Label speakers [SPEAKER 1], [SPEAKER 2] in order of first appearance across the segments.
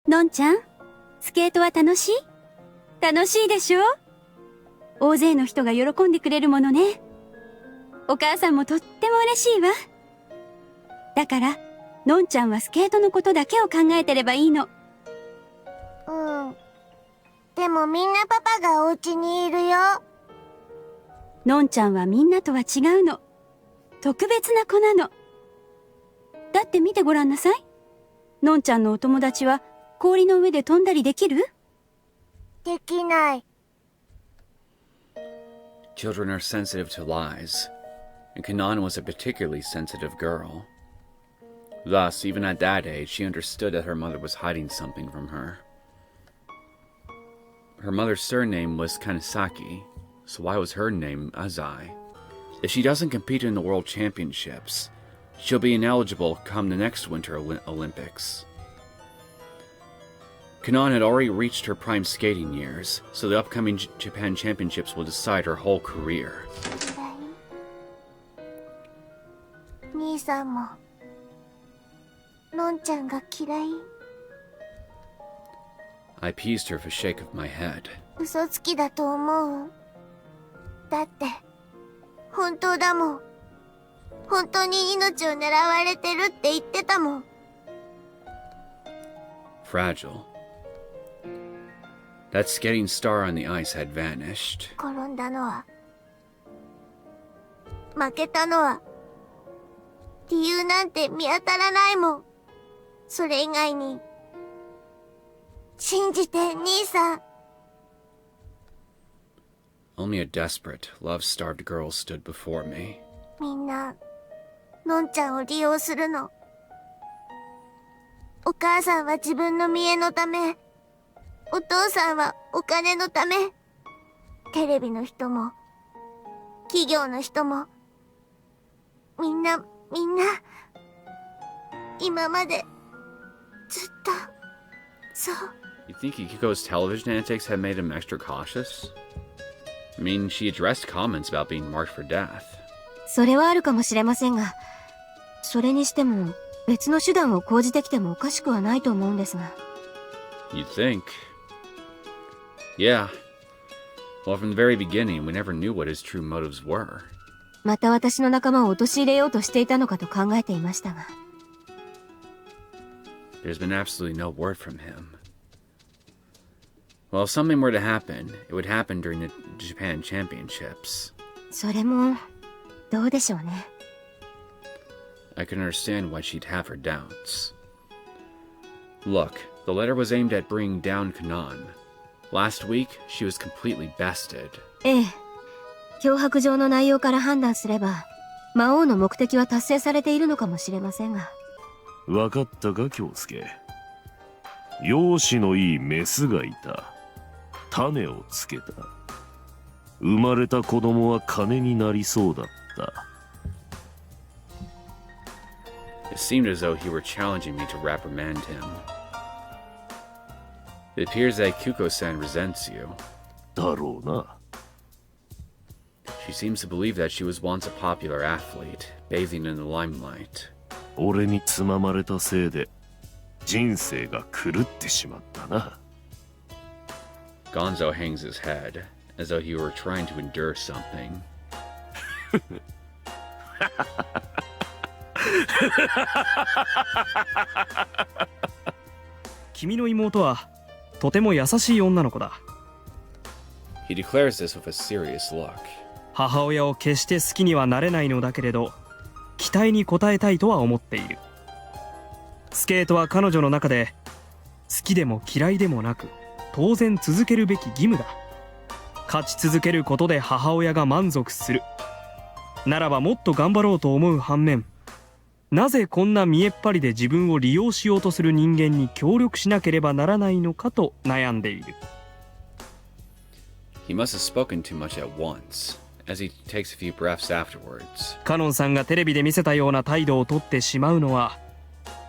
[SPEAKER 1] のんちゃん、スケートは楽しい？楽しいでしょ？大勢の人が喜んでくれるものね。お母さんもとっても嬉しいわ。だから、のんちゃんはスケートのことだけを考えてればいいの。
[SPEAKER 2] でもみんなパパがお家にいるよ。
[SPEAKER 1] のんちゃんはみんなとは違うの。特別な子なの。だって見てごらんなさい。のんちゃんのお友達は氷の上で飛んだりできる？
[SPEAKER 2] できない。
[SPEAKER 3] Children are sensitive to lies, and Kanon was a particularly sensitive girl. Thus, even at that age, she understood that her mother was hiding something from her. Her mother's surname was Kanisaki, so why was her name Azai? If she doesn't compete in the World Championships, she'll be ineligible come the next Winter Olympics. Kanon had already reached her prime skating years, so the upcoming Japan Championships will decide her whole career.
[SPEAKER 2] 兄さんものんちゃんが嫌い。
[SPEAKER 3] I appeased her with a shake of my head.
[SPEAKER 2] 嘘つきだと思う。だって本当だもん。本当に命を狙われてるって言ってたもん。
[SPEAKER 3] Fragile. That skating star on the ice had vanished.
[SPEAKER 2] 転んだのは、負けたのは、理由なんて見当たらないもん。それ以外に、信じて兄さん。
[SPEAKER 3] Only a desperate, love-starved girl stood before me.
[SPEAKER 2] みんな、のんちゃんを利用するの。お母さんは自分の見栄のため、お父さんはお金のため、テレビの人も、企業の人も、みんな、今まで、ずっと、そう。
[SPEAKER 3] You think Yukiko's television antics had made him extra cautious? I mean, she addressed comments about being marked for death.
[SPEAKER 4] それはあるかもしれませんが、それにしても別の手段を講じてきてもおかしくはないと思うんですが。
[SPEAKER 3] You'd think. Yeah. Well, from the very beginning, we never knew what his true motives were.
[SPEAKER 4] また私の仲間を陥れようとしていたのかと考えていましたが。
[SPEAKER 3] There's been absolutely no word from him. Well, if something were to happen, it would happen during the Japan Championships.
[SPEAKER 4] それも、どうでしょうね。
[SPEAKER 3] I can understand why she'd have her doubts. Look, the letter was aimed at bringing down Kanon. Last week, she was completely bested.
[SPEAKER 4] ええ。脅迫状の内容から判断すれば、魔王の目的は達成されているのかもしれませんが。
[SPEAKER 5] わかったか、京介。容姿のいいメスがいた。種をつけた。生まれた子供は金になりそうだった。
[SPEAKER 3] It seemed as though he were challenging me to reprimand him. It appears that Kyuko-san resents you.
[SPEAKER 5] だろうな。
[SPEAKER 3] She seems to believe that she was once a popular athlete, bathing in the limelight.
[SPEAKER 5] 俺につままれたせいで人生が狂ってしまったな。
[SPEAKER 3] Gonzo hangs his head, as though he were trying to endure something.
[SPEAKER 6] 君の妹はとても優しい女の子だ。
[SPEAKER 3] He declares this with a serious look.
[SPEAKER 6] 母親を決して好きにはなれないのだけれど、期待に応えたいとは思っている。スケートは彼女の中で好きでも嫌いでもなく当然続けるべき義務だ。勝ち続けることで母親が満足するならばもっと頑張ろうと思う反面、なぜこんな見えっ張りで自分を利用しようとする人間に協力しなければならないのかと悩んでいる。
[SPEAKER 3] He must have spoken too much at once, as he takes a few breaths afterwards.
[SPEAKER 6] カノンさんがテレビで見せたような態度をとってしまうのは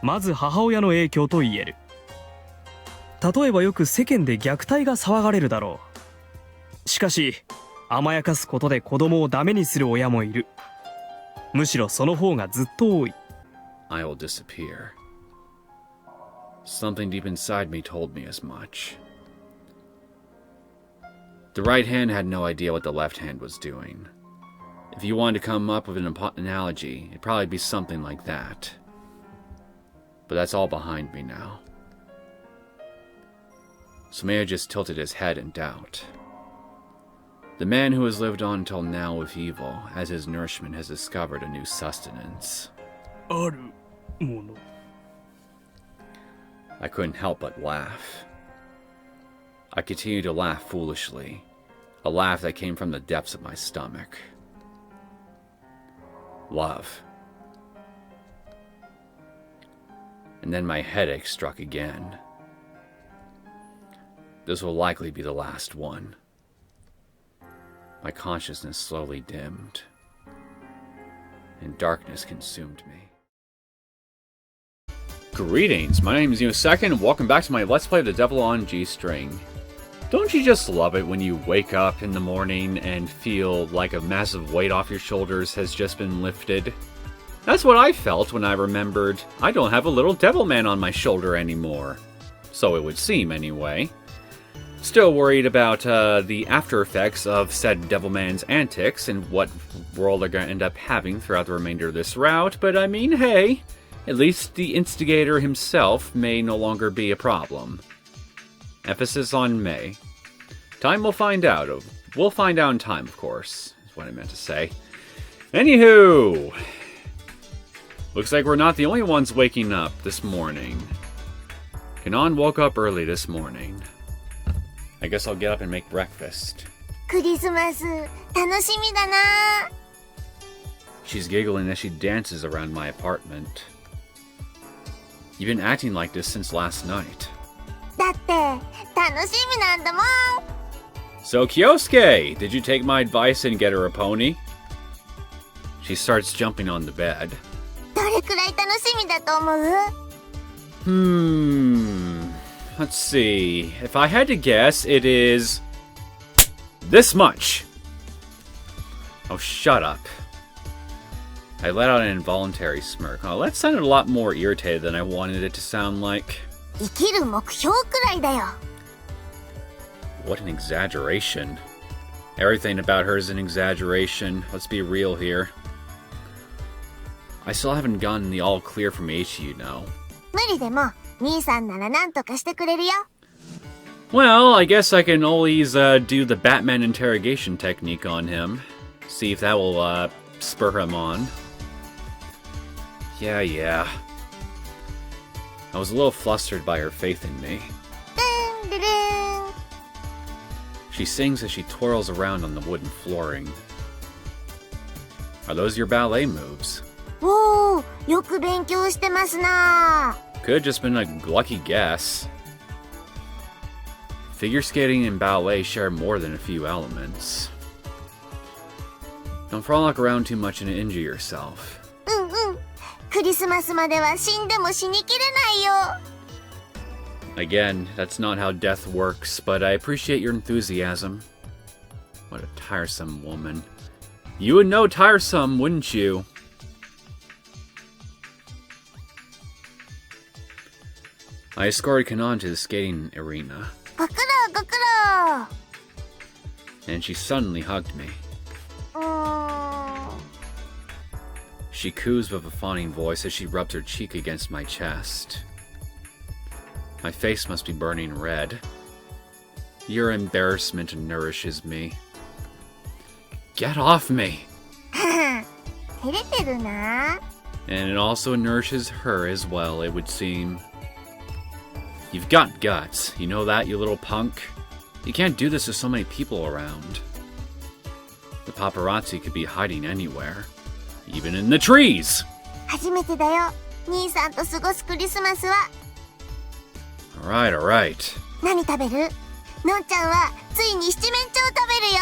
[SPEAKER 6] まず母親の影響と言える。例えばよく世間で虐待が騒がれるだろう。しかし甘やかすことで子供をダメにする親もいる。むしろその方がずっと多い。
[SPEAKER 3] I will disappear. Something deep inside me told me as much. The right hand had no idea what the left hand was doing. If you wanted to come up with an analogy, it'd probably be something like that. But that's all behind me now. Sumaya just tilted his head in doubt. The man who has lived on until now with evil, as his nourishment, has discovered a new sustenance.
[SPEAKER 6] あるもの。
[SPEAKER 3] I couldn't help but laugh. I continued to laugh foolishly, a laugh that came from the depths of my stomach. Love. And then my headache struck again. This will likely be the last one. My consciousness slowly dimmed, and darkness consumed me. Greetings, my name is Neosekken, and welcome back to my Let's Play The Devil on G-String. Don't you just love it when you wake up in the morning and feel like a massive weight off your shoulders has just been lifted? That's what I felt when I remembered I don't have a little devil man on my shoulder anymore. So it would seem, anyway. Still worried about the after effects of said Devilman's antics and what role they're going to end up having throughout the remainder of this route, but I mean, hey, at least the instigator himself may no longer be a problem. Emphasis on may. Time will find out. We'll find out in time, of course, is what I meant to say. Anywho, looks like we're not the only ones waking up this morning. Kanon woke up early this morning. I guess I'll get up and make breakfast.
[SPEAKER 2] クリスマス楽しみだな。
[SPEAKER 3] She's giggling as she dances around my apartment. You've been acting like this since last night.
[SPEAKER 2] だって楽しみなんだもん。
[SPEAKER 3] So Kyosuke, did you take my advice and get her a pony? She starts jumping on the bed.
[SPEAKER 2] どれくらい楽しみだと思う？
[SPEAKER 3] Let's see. If I had to guess, it is this much. Oh, shut up. I let out an involuntary smirk. Oh, that sounded a lot more irritated than I wanted it to sound like.
[SPEAKER 2] 生きる目標くらいだよ。
[SPEAKER 3] What an exaggeration. Everything about her is an exaggeration. Let's be real here. I still haven't gotten the all clear from H, you know.
[SPEAKER 2] 無理でも兄さんなら何とかしてくれるよ。
[SPEAKER 3] Well, I guess I can always do the Batman interrogation technique on him. See if that will spur him on. Yeah. I was a little flustered by her faith in me.
[SPEAKER 2] ルンルルン。
[SPEAKER 3] She sings as she twirls around on the wooden flooring. Are those your ballet moves?
[SPEAKER 2] おー、よく勉強してますな。
[SPEAKER 3] Could have just been a lucky guess. Figure skating and ballet share more than a few elements. Don't frolic around too much and injure yourself.
[SPEAKER 2] うんうん。クリスマスまでは死んでも死にきれないよ。
[SPEAKER 3] Again, that's not how death works, but I appreciate your enthusiasm. What a tiresome woman. You would know tiresome, wouldn't you? I escorted Kanon to the skating arena,
[SPEAKER 2] ご苦労ご苦労。
[SPEAKER 3] and she suddenly hugged me.
[SPEAKER 2] うーん。
[SPEAKER 3] She coos with a fawning voice as she rubs her cheek against my chest. My face must be burning red. Your embarrassment nourishes me. Get off me!
[SPEAKER 2] 照れてるな。
[SPEAKER 3] And it also nourishes her as well, it would seem. You've got guts, you know that, you little punk? You can't do this with so many people around. The paparazzi could be hiding anywhere. Even in the trees!
[SPEAKER 2] 初めてだよ。兄さんと過ごすクリスマスは。
[SPEAKER 3] Alright.
[SPEAKER 2] 何食べる？のんちゃんはついに七面鳥食べるよ。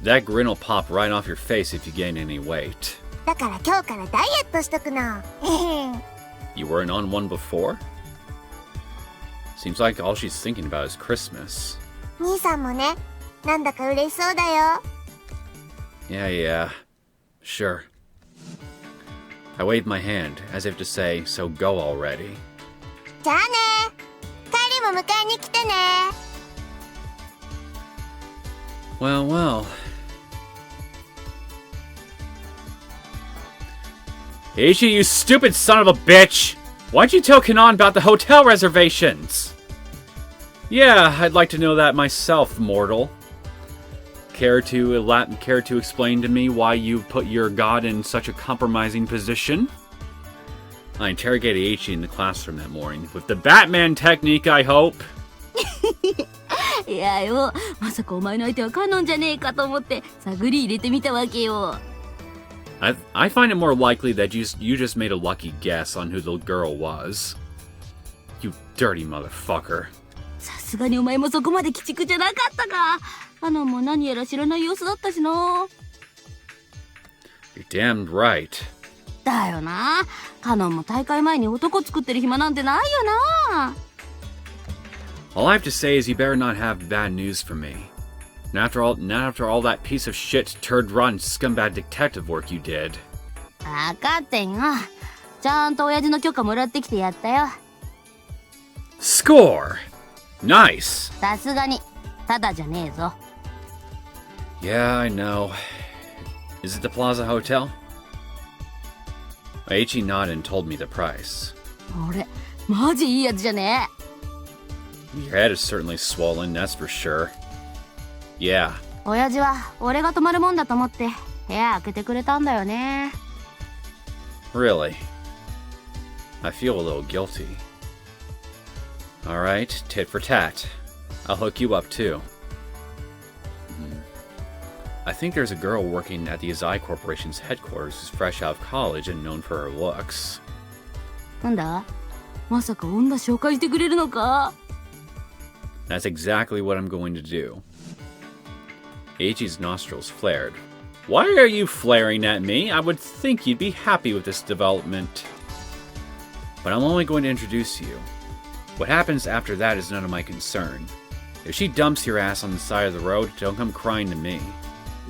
[SPEAKER 3] That grin will pop right off your face if you gain any weight.
[SPEAKER 2] だから今日からダイエットしとくの。
[SPEAKER 3] You weren't on one before? Seems like all she's thinking about is Christmas.
[SPEAKER 2] 兄さんもね、なんだか嬉しそうだよ。
[SPEAKER 3] Yeah. Sure. I waved my hand, as if to say, so go already.
[SPEAKER 2] じゃあね。帰りも迎えに来てね。
[SPEAKER 3] Well, well. Eiichi, you stupid son of a bitch! Why'd you tell Kanon about the hotel reservations? Yeah, I'd like to know that myself, mortal. Care to explain to me why you put your god in such a compromising position? I interrogated Eiichi in the classroom that morning, with the Batman technique, I hope.
[SPEAKER 1] いやよ、まさかお前の相手はカノンじゃねえかと思って探り入れてみたわけよ。
[SPEAKER 3] I find it more likely that you just made a lucky guess on who the girl was. You dirty motherfucker.
[SPEAKER 1] さすがにお前もそこまで鬼畜じゃなかったか。カノンも何やら知らない様子だったしな。
[SPEAKER 3] You're damned right.
[SPEAKER 1] だよな。カノンも大会前に男作ってる暇なんてないよな。
[SPEAKER 3] All I have to say is you better not have bad news for me. Not after all that piece of shit, turd-run, scumbag detective work you did.
[SPEAKER 1] わかってんよ。ちゃんと親父の許可もらってきてやったよ。
[SPEAKER 3] Score! Nice!
[SPEAKER 1] さすがに、ただじゃねえぞ。
[SPEAKER 3] Yeah, I know. Is it the Plaza Hotel? Eiichi nodded and told me the price.
[SPEAKER 1] 俺、マジいいやつじゃねえ。
[SPEAKER 3] Your head is certainly swollen, that's for sure. Yeah.
[SPEAKER 1] 親父は俺が泊まるもんだと思って部屋開けてくれたんだよね。
[SPEAKER 3] Really? I feel a little guilty. Alright, tit for tat. I'll hook you up too. I think there's a girl working at the Azai Corporation's headquarters who's fresh out of college and known for her looks.
[SPEAKER 1] なんだ？まさか女紹介してくれるのか？
[SPEAKER 3] That's exactly what I'm going to do. Eiichi's nostrils flared. Why are you flaring at me? I would think you'd be happy with this development. But I'm only going to introduce you. What happens after that is none of my concern. If she dumps your ass on the side of the road, don't come crying to me.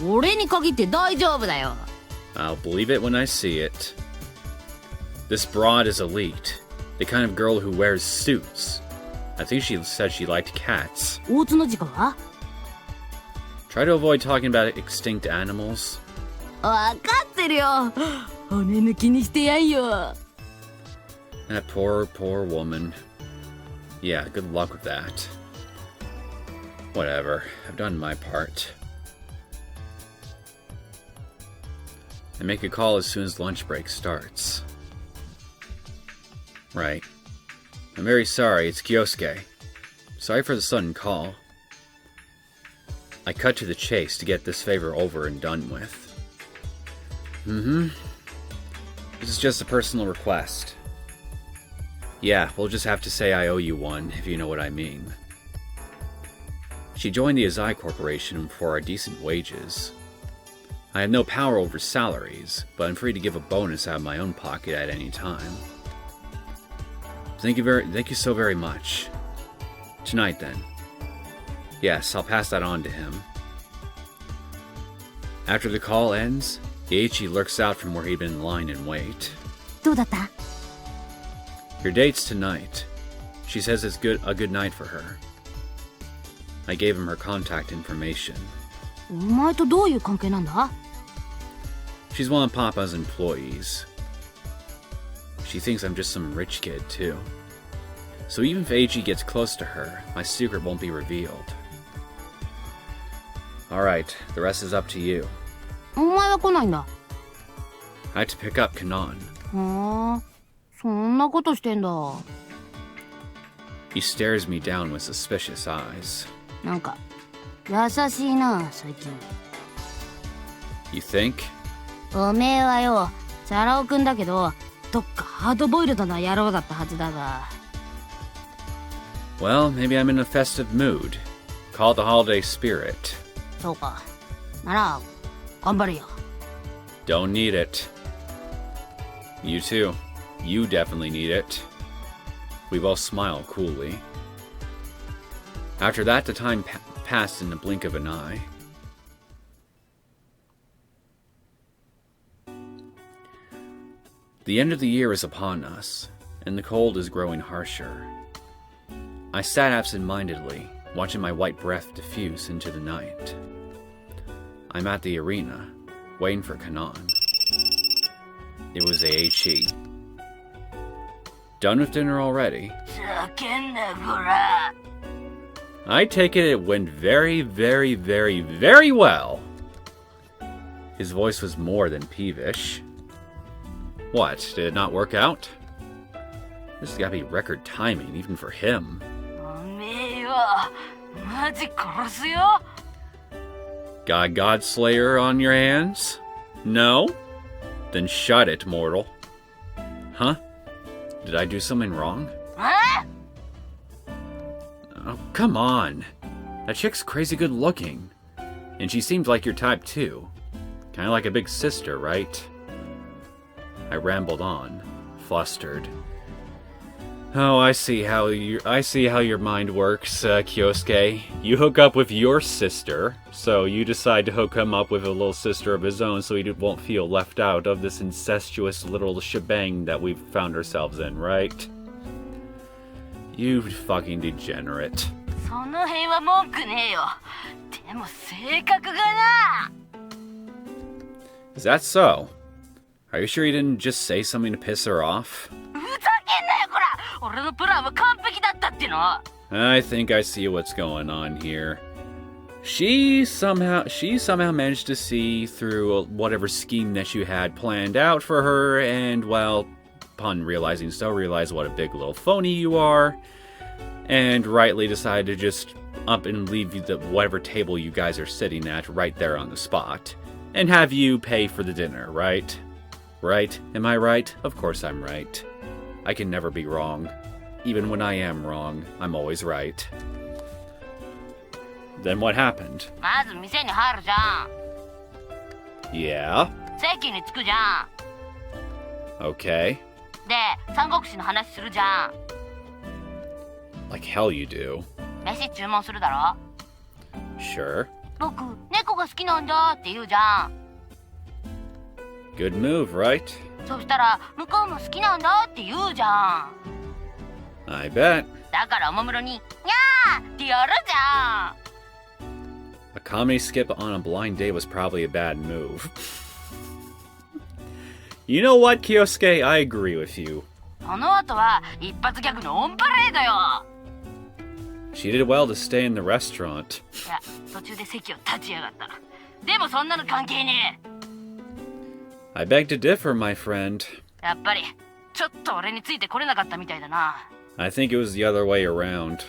[SPEAKER 1] 俺に限って大丈夫だよ。
[SPEAKER 3] I'll believe it when I see it. This broad is elite. The kind of girl who wears suits. I think she said she liked cats.
[SPEAKER 1] 大津の字かは？
[SPEAKER 3] Try to avoid talking about extinct animals.
[SPEAKER 1] わかってるよ。骨抜きにしてやんよ。
[SPEAKER 3] That poor woman. Yeah, good luck with that. Whatever, I've done my part. I make a call as soon as lunch break starts. Right. I'm very sorry, it's Kyosuke. Sorry for the sudden call. I cut to the chase to get this favor over and done with. This is just a personal request. Yeah, we'll just have to say I owe you one, if you know what I mean. She joined the Azai Corporation for our decent wages. I have no power over salaries, but I'm free to give a bonus out of my own pocket at any time. Thank you so very much. Tonight, then. Yes, I'll pass that on to him. After the call ends, Eiichi lurks out from where he'd been lying in wait.
[SPEAKER 1] どうだった？
[SPEAKER 3] Your date's tonight. She says it's a good night for her. I gave him her contact information.
[SPEAKER 1] お前とどういう関係なんだ？
[SPEAKER 3] She's one of Papa's employees. She thinks I'm just some rich kid, too. So even if Eiichi gets close to her, my secret won't be revealed. Alright, the rest is up to you.
[SPEAKER 1] お前は来ないんだ。
[SPEAKER 3] I had to pick up Kanon.
[SPEAKER 1] はあ、そんなことしてんだ。
[SPEAKER 3] He stares me down with suspicious eyes.
[SPEAKER 1] なんか優しいな最近。
[SPEAKER 3] You think?
[SPEAKER 1] おめえはよ、チャラ男くんだけど、どっかハードボイルドな野郎だったはずだが。
[SPEAKER 3] Well, maybe I'm in a festive mood. Call it the holiday spirit.
[SPEAKER 1] そうか。なら頑張るよ。
[SPEAKER 3] Don't need it. You too. You definitely need it. We both smile coolly. After that, the time passed in the blink of an eye. The end of the year is upon us, and the cold is growing harsher. I sat absent-mindedly, watching my white breath diffuse into the night. I'm at the arena, waiting for Kanon. It was Aichi. Done with dinner already? I take it went very, very, very, very well. His voice was more than peevish. What, did it not work out? This has got to be record timing, even for him. Got Godslayer on your hands? No? Then shut it, mortal. Huh? Did I do something wrong? Oh, come on. That chick's crazy good looking. And she seemed like your type too. Kinda like a big sister, right? I rambled on, flustered. Oh, I see how your mind works, Kyosuke. You hook up with your sister, so you decide to hook him up with a little sister of his own so he won't feel left out of this incestuous little shebang that we've found ourselves in, right? You fucking degenerate. Is that so? Are you sure you didn't just say something to piss her off? I think I see what's going on here. She somehow managed to see through whatever scheme that you had planned out for her, and well, upon realizing so, realized what a big little phony you are, and rightly decided to just up and leave you whatever table you guys are sitting at right there on the spot, and have you pay for the dinner, right? Right? Am I right? Of course I'm right. I can never be wrong. Even when I am wrong, I'm always right. Then what happened? Yeah? Okay. Like hell you do. Sure. Good move, right? I bet. A comedy skip on a blind date was probably a bad move. You know what, Kyosuke? I agree with you. She did well to stay in the restaurant. I beg to differ, my friend. I think it was the other way around.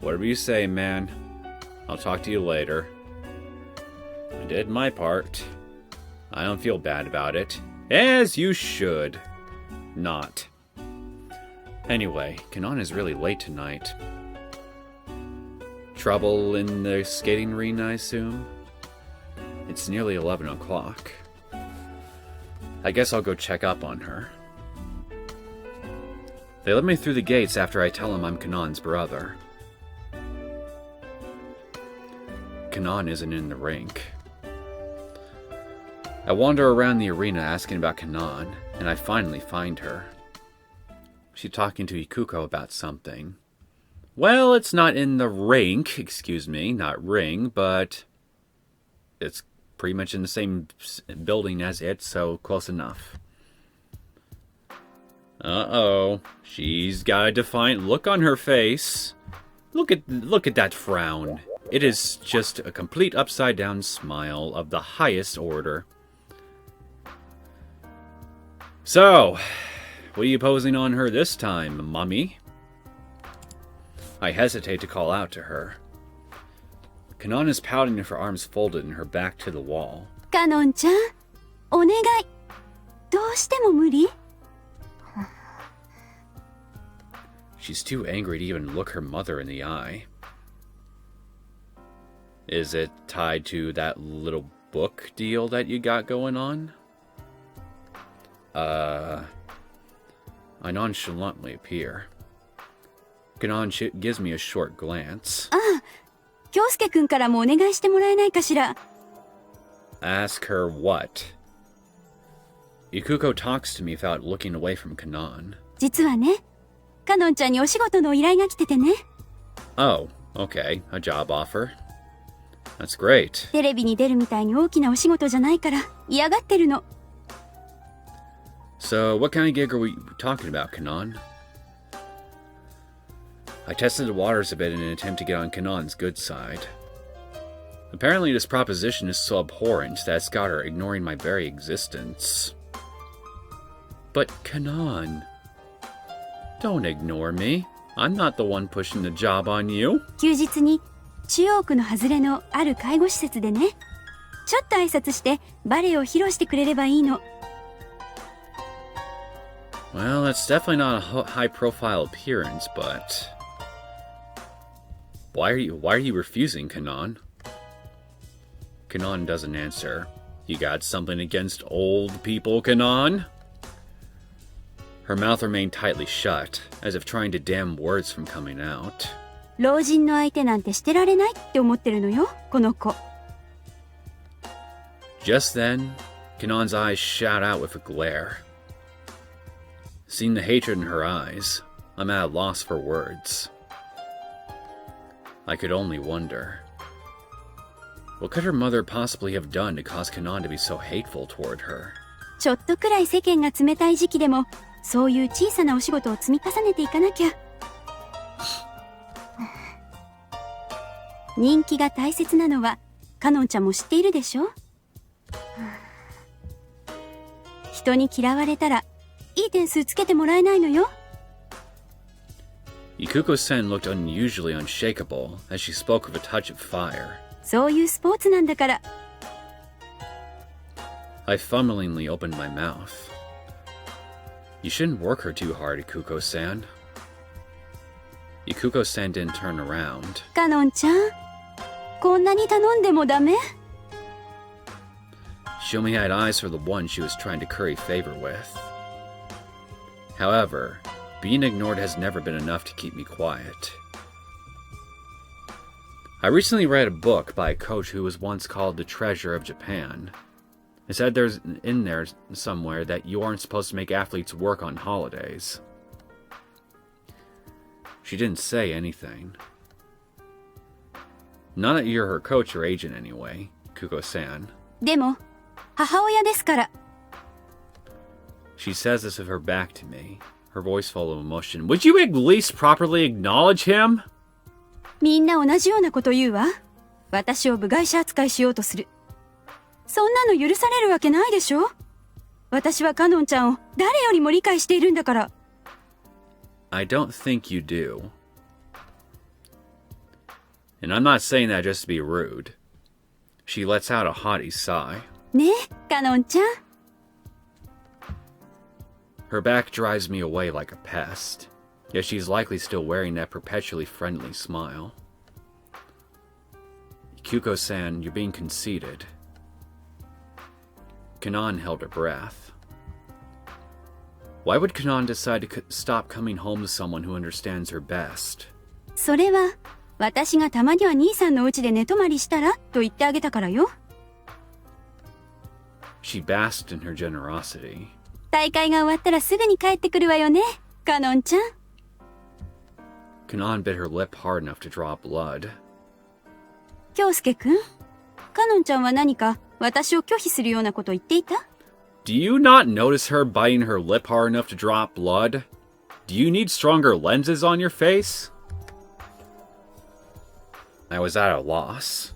[SPEAKER 3] Whatever you say, man. I'll talk to you later. I did my part. I don't feel bad about it. As you should. Not. Anyway, Kanon is really late tonight. Trouble in the skating arena, I assume? It's nearly 11 o'clock. I guess I'll go check up on her. They let me through the gates after I tell them I'm Kanon's brother. Kanon isn't in the rink. I wander around the arena asking about Kanon, and I finally find her. She's talking to Ikuko about something. Well, it's not in the rink, not ring, but it's pretty much in the same building as it, so close enough. Uh-oh. She's got a defiant look on her face. Look at that frown. It is just a complete upside-down smile of the highest order. So, what are you posing on her this time, mummy? I hesitate to call out to her. Kanon is pouting with her arms folded and her back to the wall.
[SPEAKER 1] Kanon-chan, お願い。どうしても無理?
[SPEAKER 3] She's too angry to even look her mother in the eye. Is it tied to that little book deal that you got going on? I nonchalantly appear. Kanon gives me a short glance.
[SPEAKER 1] 京介くんからもお願いしてもらえないかしら?
[SPEAKER 3] Ask her what? Ikuko talks to me without looking away from Kanon.
[SPEAKER 1] 実はね、カノンちゃんにお仕事の依頼が来ててね。
[SPEAKER 3] Oh, okay, a job offer. That's great.
[SPEAKER 1] テレビに出るみたいに大きなお仕事じゃないから嫌がってるの。
[SPEAKER 3] So, what kind of gig are we talking about, Kanon? I tested the waters a bit in an attempt to get on Kanon's good side. Apparently, this proposition is so abhorrent that it's got her ignoring my very existence. But Kanon, don't ignore me. I'm not the one pushing the job on you.
[SPEAKER 1] 休日に中央区の外れのある介護施設でね、ちょっと挨拶してバレエを披露してくれればいいの。
[SPEAKER 3] Well, that's definitely not a high-profile appearance, but why are you refusing, Kanon? Kanon doesn't answer. You got something against old people, Kanon? Her mouth remained tightly shut, as if trying to dam words from coming out.
[SPEAKER 1] 老人の相手なんてしてられないって思ってるのよ、この子。
[SPEAKER 3] Just then, Kanon's eyes shot out with a glare. Seeing the hatred in her eyes, I'm at a loss for words. I could only wonder. What could her mother possibly have done to cause Kanon to be so hateful toward her?
[SPEAKER 1] ちょっとくらい世間が冷たい時期でも、そういう小さなお仕事を積み重ねていかなきゃ。人気が大切なのは、カノンちゃんも知っているでしょ？人に嫌われたら、いい点数つけてもらえないのよ。
[SPEAKER 3] Ikuko-sen looked unusually unshakable as she spoke with a touch of fire.
[SPEAKER 1] そういうスポーツなんだから。
[SPEAKER 3] I fumblingly opened my mouth. You shouldn't work her too hard, Ikuko-san. Ikuko-san didn't turn around.
[SPEAKER 1] カノンちゃん、こんなに頼んでもダメ？
[SPEAKER 3] She only had eyes for the one she was trying to curry favor with. However, being ignored has never been enough to keep me quiet. I recently read a book by a coach who was once called the Treasure of Japan. It said there's in there somewhere that you aren't supposed to make athletes work on holidays. She didn't say anything. Not that you're her coach or agent anyway, Kuko-san.
[SPEAKER 1] でも、母親ですから。
[SPEAKER 3] She says this with her back to me, her voice full of emotion. Would you at least properly acknowledge him?
[SPEAKER 1] みんな同じようなこと言うわ。私を部外者扱いしようとする。そんなの許されるわけないでしょ？私はカノンちゃんを誰よりも理解しているんだから。
[SPEAKER 3] I don't think you do. And I'm not saying that just to be rude. She lets out a haughty sigh.
[SPEAKER 1] ねえ、カノンちゃん。
[SPEAKER 3] Her back drives me away like a pest, yet she's likely still wearing that perpetually friendly smile. Ikuko-san, you're being conceited. Kanon held her breath. Why would Kanon decide to stop coming home to someone who understands her best?
[SPEAKER 1] それは、私がたまには兄さんの家で寝泊まりしたらと言ってあげたからよ。
[SPEAKER 3] She basked in her generosity.
[SPEAKER 1] 大会が終わったらすぐに帰ってくるわよね、カノンちゃん。
[SPEAKER 3] Kanon bit her lip hard enough to draw blood.
[SPEAKER 1] 京介くん、カノンちゃんは何か私を拒否するようなこと言っていた？
[SPEAKER 3] Do you not notice her biting her lip hard enough to drop blood? Do you need stronger lenses on your face? I was at a loss.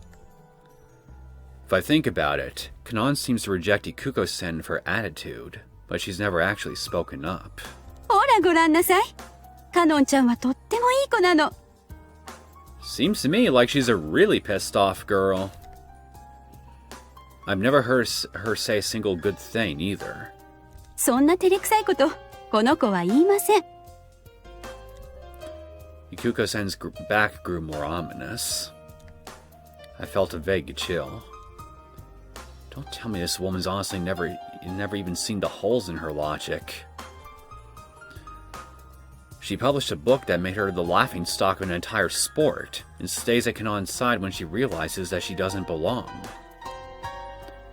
[SPEAKER 3] If I think about it, Kanon seems to reject Ikuko-sen for her attitude, but she's never actually spoken up.
[SPEAKER 1] ほらごらんなさい。カノンちゃんはとってもいい子なの。
[SPEAKER 3] Seems to me like she's a really pissed off girl. I've never heard her say a single good thing either.
[SPEAKER 1] そんな照れくさいこと、この子は言いません。
[SPEAKER 3] Ikuko-sen's back grew more ominous. I felt a vague chill. Don't tell me this woman's honestly never even seen the holes in her logic. She published a book that made her the laughingstock of an entire sport, and stays at Kanon's side when she realizes that she doesn't belong.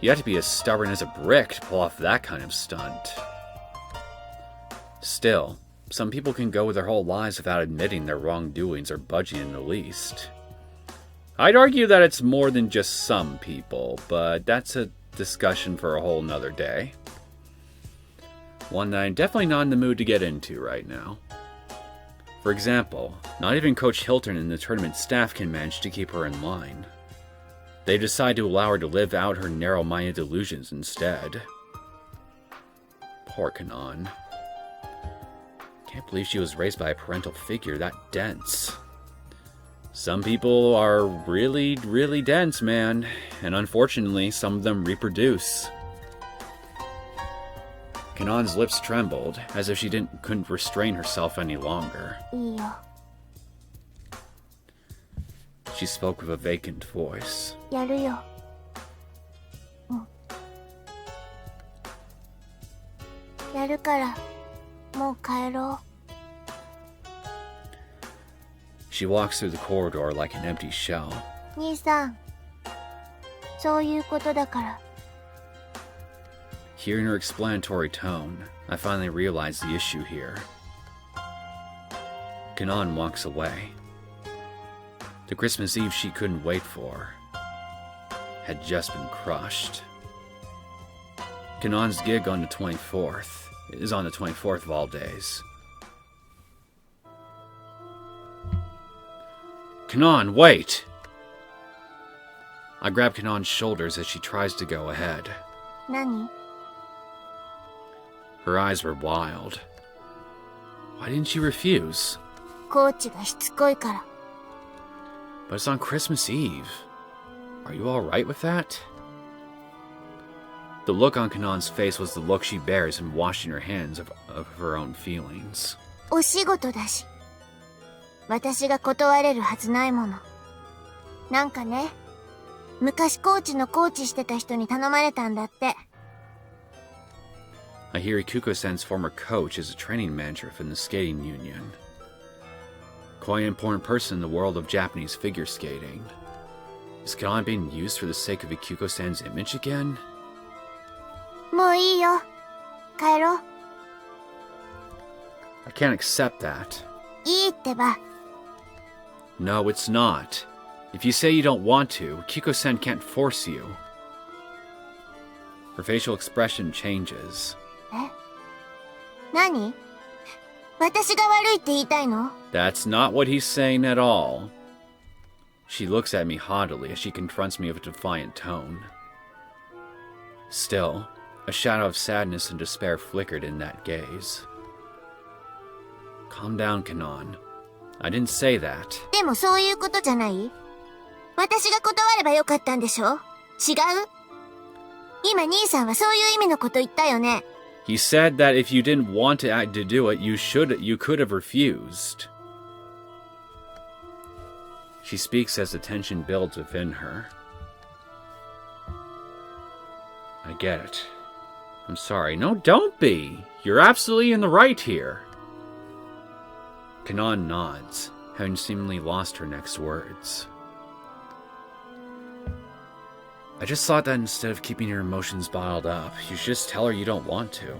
[SPEAKER 3] You have to be as stubborn as a brick to pull off that kind of stunt. Still, some people can go their whole lives without admitting their wrongdoings or budging in the least. I'd argue that it's more than just some people, but that's a discussion for a whole nother day. One that I'm definitely not in the mood to get into right now. For example, not even Coach Hilton and the tournament staff can manage to keep her in line. They decide to allow her to live out her narrow-minded delusions instead. Poor Kanon. Can't believe she was raised by a parental figure that dense. Some people are really, really dense, man, and unfortunately, some of them reproduce. Kanon's lips trembled, as if she couldn't restrain herself any longer.
[SPEAKER 2] いいよ。
[SPEAKER 3] She spoke with a vacant voice.
[SPEAKER 2] やるよ。やるから、もう帰ろ
[SPEAKER 3] She walks through the corridor like an empty shell.
[SPEAKER 2] う。兄さん、そういうことだから。
[SPEAKER 3] Hearing her explanatory tone, I finally realize the issue here. Kanon walks away. The Christmas Eve she couldn't wait for had just been crushed. Kanon's gig on the 24th is on the 24th of all days. Kanon, wait! I grab Kanon's shoulders as she tries to go ahead.
[SPEAKER 2] 何？
[SPEAKER 3] Her eyes were wild. Why didn't she refuse?
[SPEAKER 2] コーチがしつこいから。
[SPEAKER 3] But it's on Christmas Eve. Are you alright with that? The look on Kanon's face was the look she bears in washing her hands of her own feelings.
[SPEAKER 2] お仕事だし。私が断れるはずないもの。なんかね、昔コーチのコーチしてた人に頼まれたんだって。
[SPEAKER 3] I hear Ikuko-sen's former coach is a training manager from the skating union. Quite an important person in the world of Japanese figure skating. Is Kanon being used for the sake of Ikuko-sen's image again?
[SPEAKER 2] もういいよ。帰ろう。
[SPEAKER 3] I can't accept that.
[SPEAKER 2] いいってば。
[SPEAKER 3] No, it's not. If you say you don't want to, Kiko-sen can't force you. Her facial expression changes.
[SPEAKER 2] え？何？私が悪いって言いたいの？
[SPEAKER 3] That's not what he's saying at all. She looks at me haughtily as she confronts me with a defiant tone. Still, a shadow of sadness and despair flickered in that gaze. Calm down, Kanon. I didn't say that.
[SPEAKER 2] でもそういうことじゃない？私が断ればよかったんでしょ？違う？今兄さんはそういう意味のこと言ったよね。
[SPEAKER 3] He said that if you didn't want to do it, you could have refused. She speaks as the tension builds within her. I get it. I'm sorry. No, don't be. You're absolutely in the right here. Kanon nods, having seemingly lost her next words. I just thought that instead of keeping your emotions bottled up, you should just tell her you don't want to.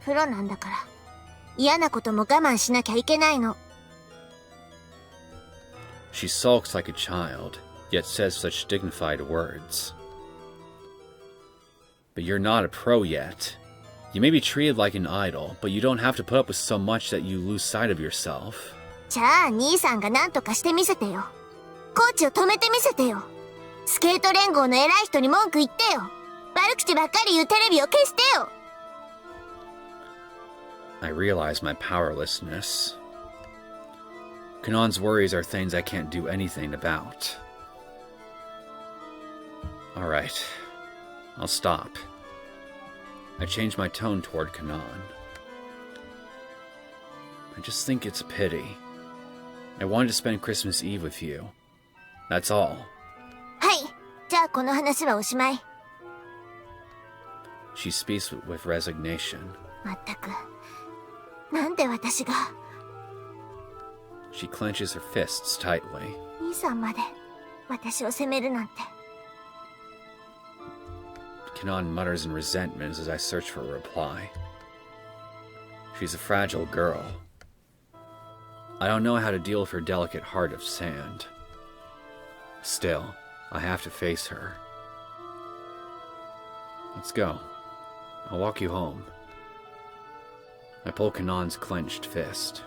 [SPEAKER 2] プロなんだから。嫌なことも我慢しなきゃいけないの。
[SPEAKER 3] She sulks like a child, yet says such dignified words. But you're not a pro yet. You may be treated like an idol, but you don't have to put up with so much that you lose sight of yourself.
[SPEAKER 2] じゃあ兄さんが何とかしてみせてよ。コーチを止めてみせてよ。スケート連合の偉い人に文句言ってよ。悪口ばっかり言うテレビを消してよ。
[SPEAKER 3] I realize my powerlessness. Kanon's worries are things I can't do anything about. Alright, I'll stop. I change my tone toward Kanon. I just think it's a pity. I wanted to spend Christmas Eve with you. That's all.
[SPEAKER 2] はい。じゃあこの話はおしまい。
[SPEAKER 3] She speaks with resignation.
[SPEAKER 2] まったく。なんで私が。
[SPEAKER 3] She clenches her fists tightly.
[SPEAKER 2] 兄さんまで私を責めるなんて。
[SPEAKER 3] Kanon mutters in resentment as I search for a reply. She's a fragile girl. I don't know how to deal with her delicate heart of sand. Still, I have to face her. Let's go. I'll walk you home. I pull Kanon's clenched fist.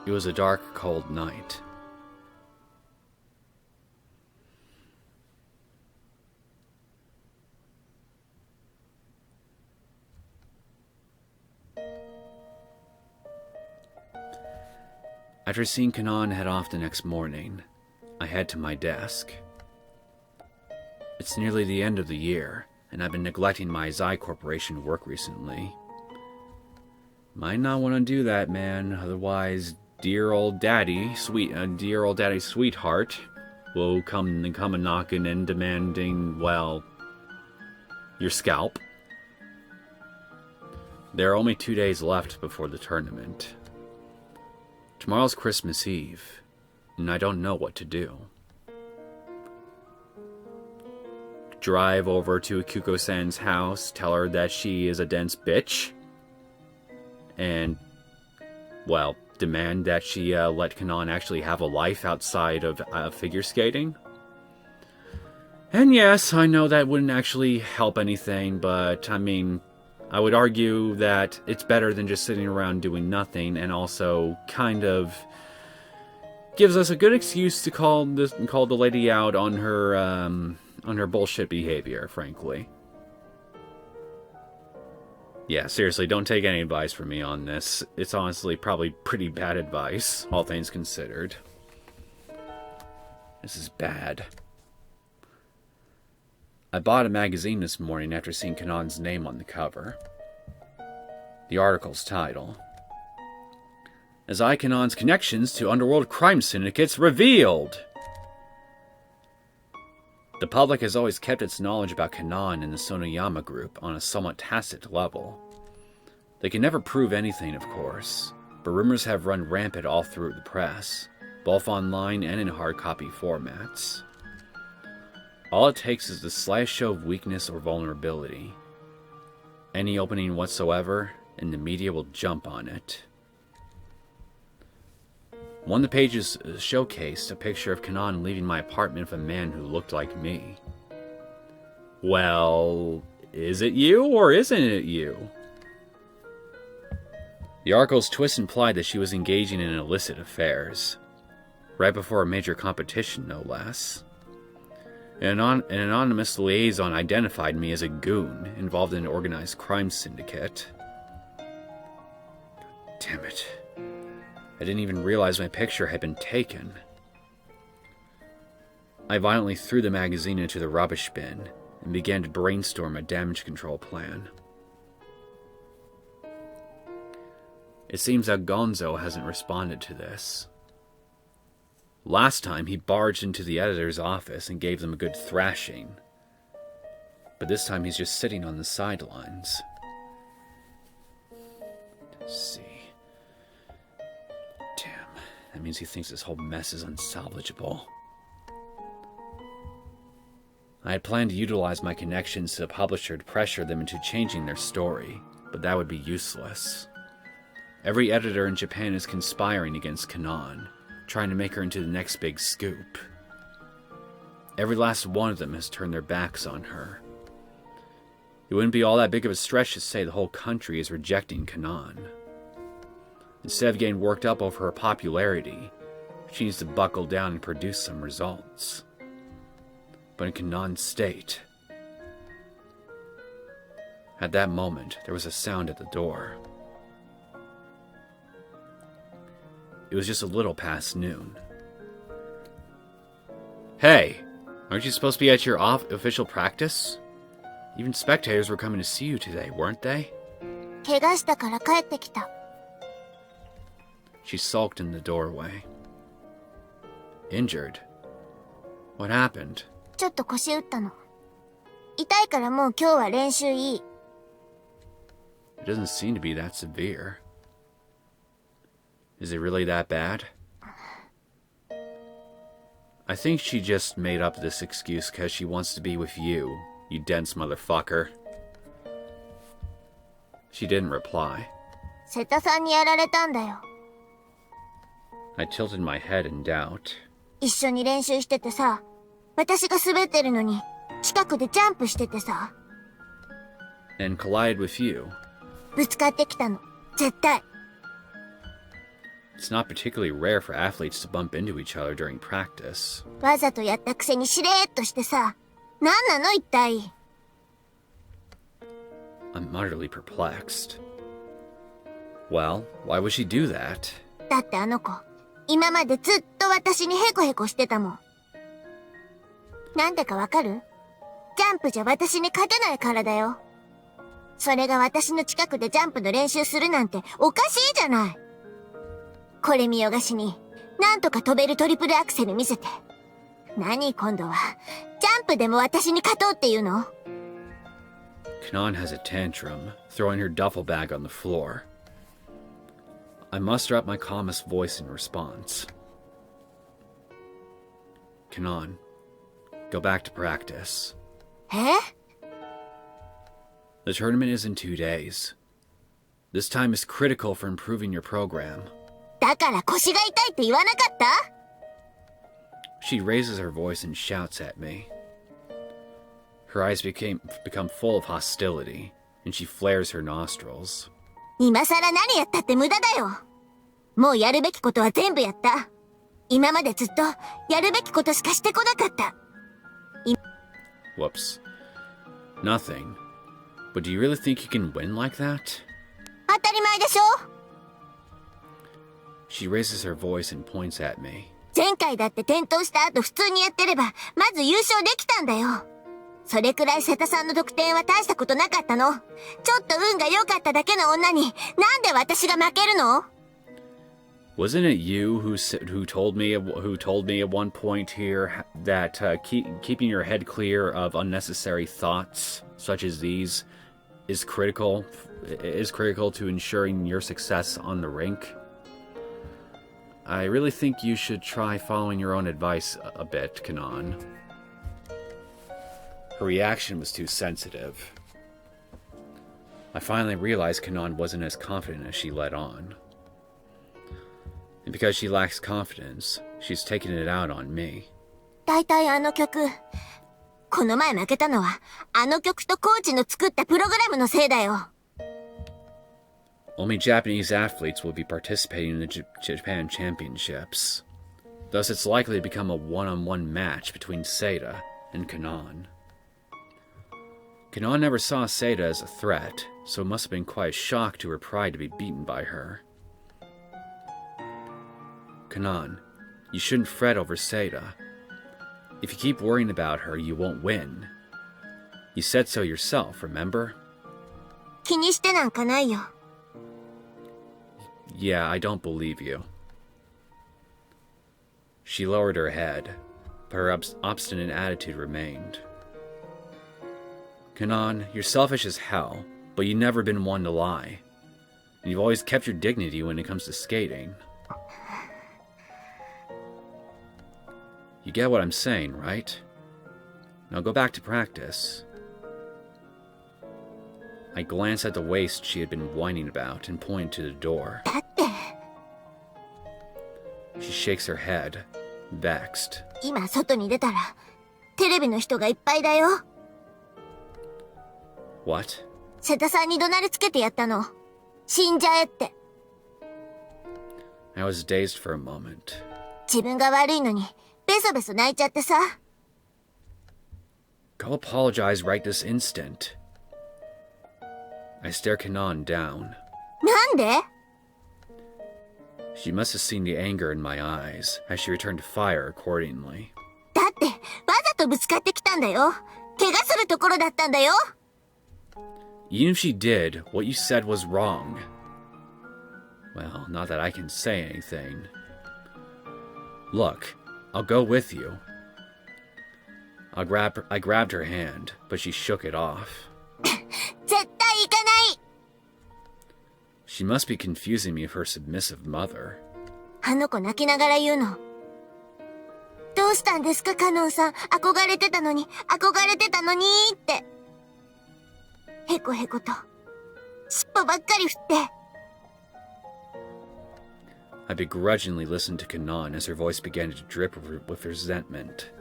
[SPEAKER 3] It was a dark, cold night. After seeing Kanon head off the next morning, I head to my desk. It's nearly the end of the year, and I've been neglecting my Zai Corporation work recently. Might not want to do that, man. Otherwise, dear old daddy sweetheart will come a knocking and demanding, well, your scalp. There are only 2 days left before the tournament. Tomorrow's Christmas Eve, and I don't know what to do. Drive over to Kuko-san's house, tell her that she is a dense bitch, and, well, demand that she let Kanon actually have a life outside of figure skating. And yes, I know that wouldn't actually help anything, but, I mean, I would argue that it's better than just sitting around doing nothing, and also kind of gives us a good excuse to call the lady out on her bullshit behavior, frankly. Yeah, seriously, don't take any advice from me on this. It's honestly probably pretty bad advice, all things considered. This is bad. I bought a magazine this morning after seeing Kanon's name on the cover. The article's title: Azai Kanon's connections to underworld crime syndicates revealed! The public has always kept its knowledge about Kanon and the Sonoyama group on a somewhat tacit level. They can never prove anything, of course, but rumors have run rampant all through the press, both online and in hard copy formats. All it takes is the slightest show of weakness or vulnerability. Any opening whatsoever, and the media will jump on it. One of the pages showcased a picture of Kanon leaving my apartment with a man who looked like me. Well, is it you or isn't it you? The article's twist implied that she was engaging in illicit affairs, right before a major competition, no less. An anonymous liaison identified me as a goon involved in an organized crime syndicate. God damn it. I didn't even realize my picture had been taken. I violently threw the magazine into the rubbish bin and began to brainstorm a damage control plan. It seems that Gonzo hasn't responded to this. Last time, he barged into the editor's office and gave them a good thrashing. But this time, he's just sitting on the sidelines. Let's see. Damn, that means he thinks this whole mess is unsalvageable. I had planned to utilize my connections to the publisher to pressure them into changing their story, but that would be useless. Every editor in Japan is conspiring against Kanon, trying to make her into the next big scoop. Every last one of them has turned their backs on her. It wouldn't be all that big of a stretch to say the whole country is rejecting Kanon. Instead of getting worked up over her popularity, she needs to buckle down and produce some results. But in Kanon's state... At that moment, there was a sound at the door. It was just a little past noon. Hey, aren't you supposed to be at your official practice? Even spectators were coming to see you today, weren't they?
[SPEAKER 2] 怪我したから帰ってきた。
[SPEAKER 3] She sulked in the doorway. Injured? What happened?
[SPEAKER 2] ちょっと腰打ったの。痛いからもう今日は練習いい。
[SPEAKER 3] It doesn't seem to be that severe. Is it really that bad? I think she just made up this excuse because she wants to be with you, you dense motherfucker. She didn't reply.
[SPEAKER 2] 瀬田さんにやられたんだよ。
[SPEAKER 3] I tilted my head in doubt.
[SPEAKER 2] 一緒に練習しててさ、私が滑ってるのに、近くでジャンプしててさ、
[SPEAKER 3] And collided with you.
[SPEAKER 2] ぶつかってきたの。絶対。
[SPEAKER 3] It's not particularly rare for athletes to bump into each other during practice.
[SPEAKER 2] わざとやったくせにしれーっとしてさ、なんなの一体。
[SPEAKER 3] I'm utterly perplexed. Well, why would she do that?
[SPEAKER 2] だってあの子、今までずっと私にヘコヘコしてたもん。なんでかわかる？ジャンプじゃ私に勝てないからだよ。それが私の近くでジャンプの練習するなんておかしいじゃない。これ見よがしに、なんとか飛べるトリプルアクセル見せて。何今度は、ジャンプでも私に勝とうっていうの？
[SPEAKER 3] Kanon has a tantrum, throwing her duffel bag on the floor. I muster up my calmest voice in response. Kanon, go back to practice.
[SPEAKER 2] え？
[SPEAKER 3] The tournament is in 2 days. This time is critical for improving your program.
[SPEAKER 2] だから腰が痛いって言わなかった？
[SPEAKER 3] She raises her voice and shouts at me. Her eyes become full of hostility, and she flares her nostrils.
[SPEAKER 2] 今さら何やったって無駄だよ。もうやるべきことは全部やった。今までずっとやるべきことしかしてこなかった。
[SPEAKER 3] Whoops. Nothing. But do you really think you can win like that?
[SPEAKER 2] 当たり前でしょ？
[SPEAKER 3] She raises her voice and points at me.
[SPEAKER 2] 前回だって転倒した後普通にやってれば、まず優勝できたんだよ。それくらい瀬田さんの得点は大したことなかったの。ちょっと運が良かっただけの女に、なんで私が負けるの？
[SPEAKER 3] Wasn't it you who told me at one point here that keeping your head clear of unnecessary thoughts such as these is critical to ensuring your success on the rink? I really think you should try following your own advice a bit, Kanon. Her reaction was too sensitive. I finally realized Kanon wasn't as confident as she let on. And because she lacks confidence, she's taking it out on me.
[SPEAKER 2] だいたいあの曲、この前負けたのは、あの曲とコーチの作ったプログラムのせいだよ。
[SPEAKER 3] Only Japanese athletes will be participating in the Japan Championships. Thus, it's likely to become a one-on-one match between Seda and Kanon. Kanon never saw Seda as a threat, so it must have been quite a shock to her pride to be beaten by her. Kanon, you shouldn't fret over Seda. If you keep worrying about her, you won't win. You said so yourself, remember?
[SPEAKER 2] 気にしてなんかないよ。
[SPEAKER 3] Yeah, I don't believe you. She lowered her head, but her obstinate attitude remained. Kanon, you're selfish as hell, but you've never been one to lie. And you've always kept your dignity when it comes to skating. You get what I'm saying, right? Now go back to practice. I glanced at the waist she had been whining about and pointed to the door.
[SPEAKER 2] だって、
[SPEAKER 3] She shakes her head, vexed.
[SPEAKER 2] 今外に出たら、テレビの人がいっぱいだよ。
[SPEAKER 3] What?
[SPEAKER 2] 瀬田さんに怒鳴りつけてやったの。死んじゃえって。
[SPEAKER 3] I was dazed for a moment.
[SPEAKER 2] 自分が悪いのに、ベソベソ泣いちゃってさ。
[SPEAKER 3] Go apologize right this instant. I stare Kanon down.
[SPEAKER 2] なんで？
[SPEAKER 3] She must have seen the anger in my eyes, as she returned to fire accordingly.
[SPEAKER 2] だって、わざとぶつかってきたんだよ。怪我するところだったんだよ。
[SPEAKER 3] Even if she did, what you said was wrong. Well, not that I can say anything. Look, I'll go with you. I grabbed her hand, but she shook it off.
[SPEAKER 2] 絶対行かない。
[SPEAKER 3] She must be confusing me with her submissive mother.
[SPEAKER 2] あの子泣きながら言うの。どうしたんですか、カノンさん。憧れてたのにって。へこへこと、尻尾ばっかり振って。
[SPEAKER 3] I begrudgingly listened to Kanon as her voice began to drip with resentment.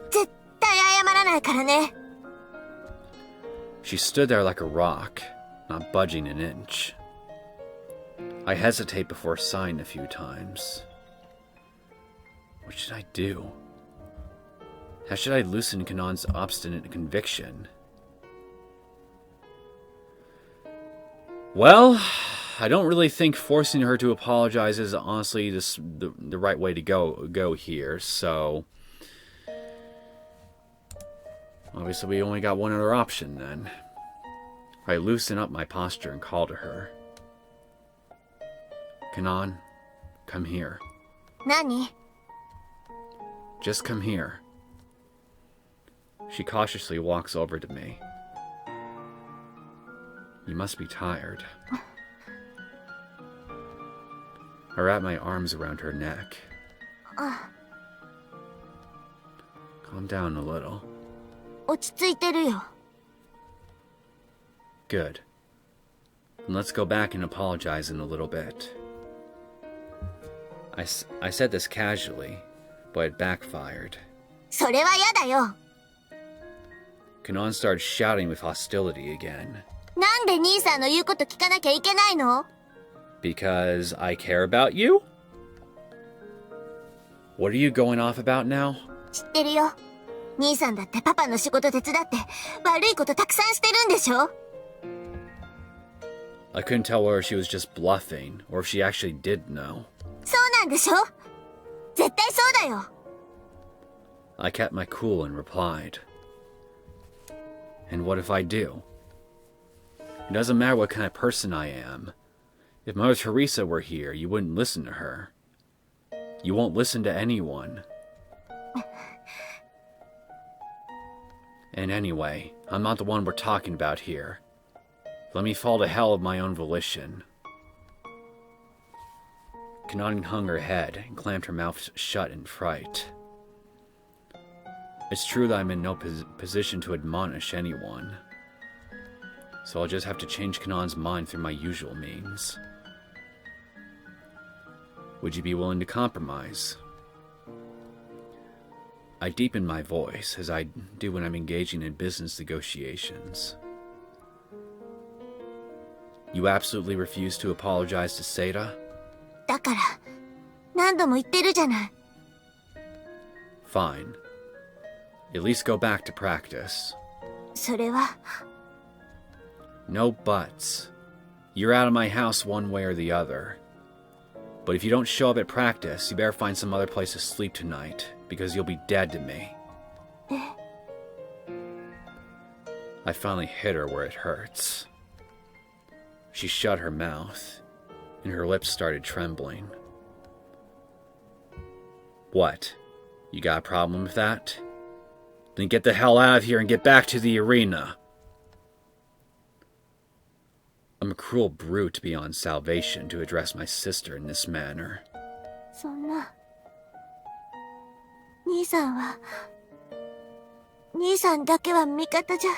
[SPEAKER 2] 絶対謝らないからね。
[SPEAKER 3] She stood there like a rock, not budging an inch. I hesitate before sighing a few times. What should I do? How should I loosen Kanon's obstinate conviction? Well, I don't really think forcing her to apologize is honestly the right way to go here, so... Obviously, we only got one other option, then. I loosen up my posture and call to her. Kanon, come here.
[SPEAKER 2] 何？
[SPEAKER 3] Just come here. She cautiously walks over to me. You must be tired. I wrap my arms around her neck. Calm down a little.
[SPEAKER 2] 落ち着いてるよ。
[SPEAKER 3] Good. Then let's go back and apologize in a little bit. I said this casually, but it backfired.
[SPEAKER 2] それは嫌だよ。
[SPEAKER 3] Kanon started shouting with hostility again.
[SPEAKER 2] なんで兄さんの言うこと聞かなきゃいけないの？
[SPEAKER 3] Because I care about you? What are you going off about now?
[SPEAKER 2] 知ってるよ。兄さんだってパパの仕事手伝って悪いことたくさんしてるんでしょ？
[SPEAKER 3] I couldn't tell whether she was just bluffing, or if she actually did know.
[SPEAKER 2] そうなんでしょ？絶対そうだよ。
[SPEAKER 3] I kept my cool and replied. And what if I do? It doesn't matter what kind of person I am. If Mother Teresa were here, you wouldn't listen to her. You won't listen to anyone. And anyway, I'm not the one we're talking about here. Let me fall to hell of my own volition. Kanon hung her head and clamped her mouth shut in fright. It's true that I'm in no position to admonish anyone. So I'll just have to change Kanon's mind through my usual means. Would you be willing to compromise? I deepen my voice, as I do when I'm engaging in business negotiations. You absolutely refuse to apologize to Seda?
[SPEAKER 2] だから何度も言ってるじゃない。
[SPEAKER 3] Fine. At least go back to practice.
[SPEAKER 2] それは。
[SPEAKER 3] No buts. You're out of my house one way or the other. But if you don't show up at practice, you better find some other place to sleep tonight, because you'll be dead to me. I finally hit her where it hurts. She shut her mouth, and her lips started trembling. What? You got a problem with that? Then get the hell out of here and get back to the arena. I'm a cruel brute beyond salvation to address my sister in this manner.
[SPEAKER 2] そんな。兄さんは。兄さんだけは味方じゃ。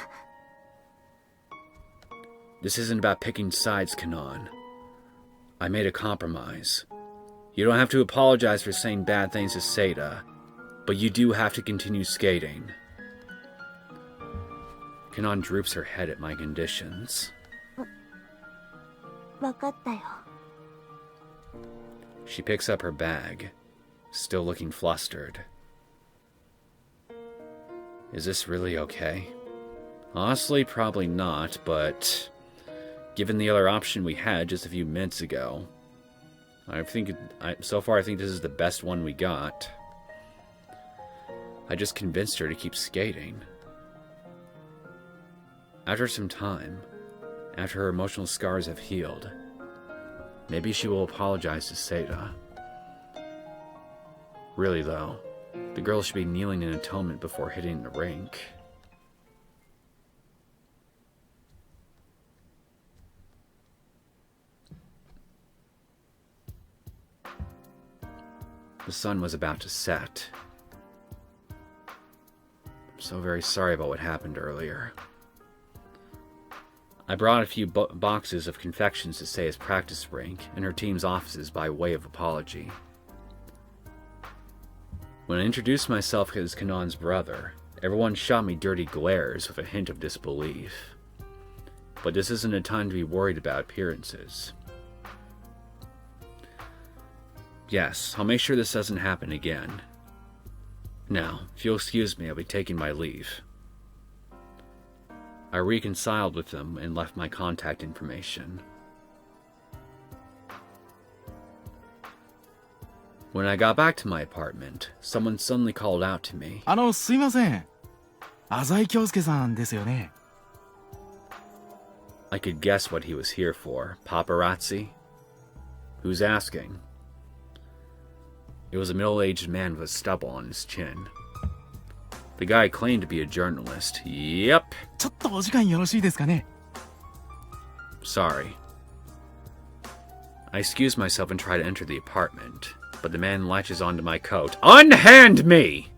[SPEAKER 3] This isn't about picking sides, Kanon. I made a compromise. You don't have to apologize for saying bad things to Seda, but you do have to continue skating. Kanon droops her head at my conditions.
[SPEAKER 2] わかったよ。
[SPEAKER 3] She picks up her bag, still looking flustered. Is this really okay? Honestly, probably not, but given the other option we had just a few minutes ago, so far I think this is the best one we got. I just convinced her to keep skating. After some time, after her emotional scars have healed, maybe she will apologize to Seda. Really though, the girl should be kneeling in atonement before hitting the rink. The sun was about to set. so very sorry about what happened earlier. I brought a few boxes of confections to Seiya's practice rink and her team's offices by way of apology. When I introduced myself as Kanon's brother, everyone shot me dirty glares with a hint of disbelief. But this isn't a time to be worried about appearances. Yes, I'll make sure this doesn't happen again. Now, if you'll excuse me, I'll be taking my leave. I reconciled with them and left my contact information. When I got back to my apartment, someone suddenly called out to me.
[SPEAKER 7] すいません。浅井京介さんですよね。
[SPEAKER 3] I could guess what he was here for. Paparazzi? Who's asking? It was a middle-aged man with a stubble on his chin. The guy claimed to be a journalist. Yep.
[SPEAKER 7] ちょっとお時間よろしいですかね。
[SPEAKER 3] Sorry. I excuse myself and try to enter the apartment, but the man latches onto my coat. Unhand me!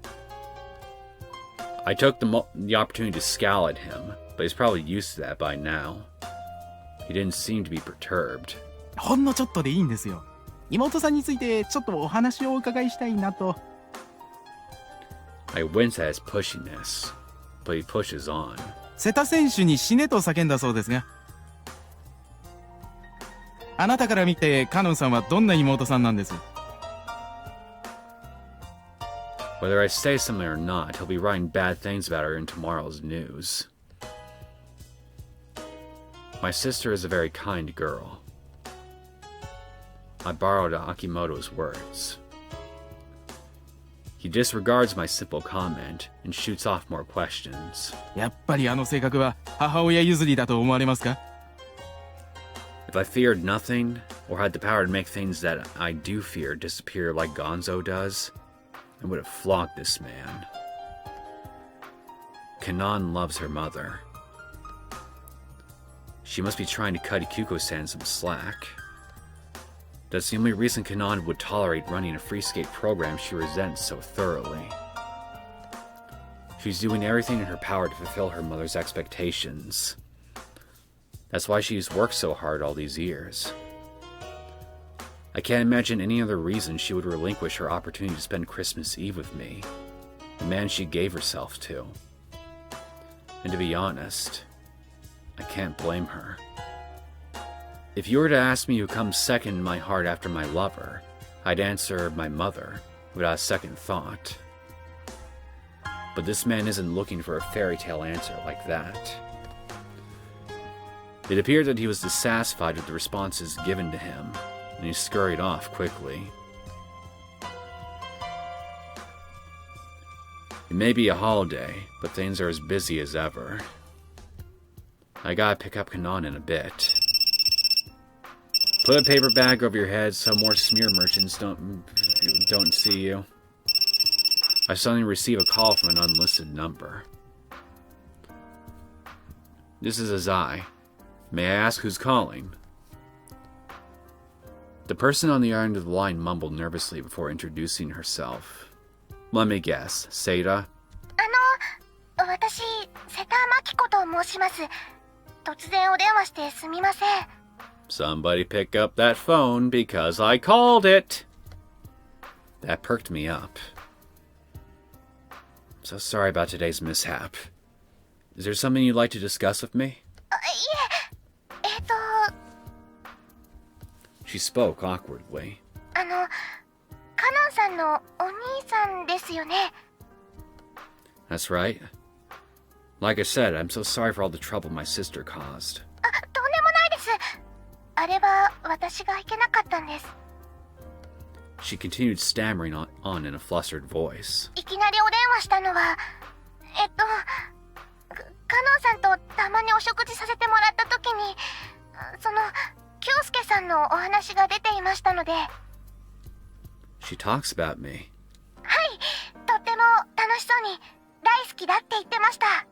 [SPEAKER 3] I took the opportunity to scowl at him, but he's probably used to that by now. He didn't seem to be perturbed.
[SPEAKER 7] ほんのちょっとでいいんですよ。妹さんについてちょっとお話をお伺いしたいなと。
[SPEAKER 3] I wince at his pushiness, but he pushes on.
[SPEAKER 7] 瀬田選手に死ねと叫んだそうですが。あなたから見てカノンさんはどんな妹さんなんです？
[SPEAKER 3] Whether I say something or not, he'll be writing bad things about her in tomorrow's news. My sister is a very kind girl. I borrowed Akimoto's words. He disregards my simple comment and shoots off more questions.
[SPEAKER 7] やっぱりあの性格は母親譲りだと思われますか？
[SPEAKER 3] If I feared nothing, or had the power to make things that I do fear disappear like Gonzo does, I would have flogged this man. Kanon loves her mother. She must be trying to cut Ikuko-san some slack. That's the only reason Kanon would tolerate running a free skate program she resents so thoroughly. She's doing everything in her power to fulfill her mother's expectations. That's why she's worked so hard all these years. I can't imagine any other reason she would relinquish her opportunity to spend Christmas Eve with me, the man she gave herself to. And to be honest, I can't blame her. If you were to ask me who comes second in my heart after my lover, I'd answer my mother, without a second thought. But this man isn't looking for a fairy tale answer like that. It appeared that he was dissatisfied with the responses given to him, and he scurried off quickly. It may be a holiday, but things are as busy as ever. I gotta pick up Kanon in a bit. Put a paper bag over your head so more smear merchants don't see you. I suddenly receive a call from an unlisted number. This is Azai. May I ask who's calling? The person on the other end of the line mumbled nervously before introducing herself. Let me guess, Seita?
[SPEAKER 2] 私、瀬田真紀子と申します。突然お電話してすみません。
[SPEAKER 3] Somebody pick up that phone because I called it! That perked me up. I'm so sorry about today's mishap. Is there something you'd like to discuss with me?
[SPEAKER 2] いえ、
[SPEAKER 3] She spoke awkwardly.
[SPEAKER 2] カノンさんのお兄さんですよね。
[SPEAKER 3] That's right. Like I said, I'm so sorry for all the trouble my sister caused.
[SPEAKER 2] とんでもないです。あれは私がいけなかったんです。
[SPEAKER 3] She continued stammering on in a flustered voice.
[SPEAKER 2] いきなりお電話したのは、カノンさんとたまにお食事させてもらった時に、京介さんのお話が出ていましたので。
[SPEAKER 3] She talks about me.
[SPEAKER 2] はい、とっても楽しそうに大好きだって言ってました。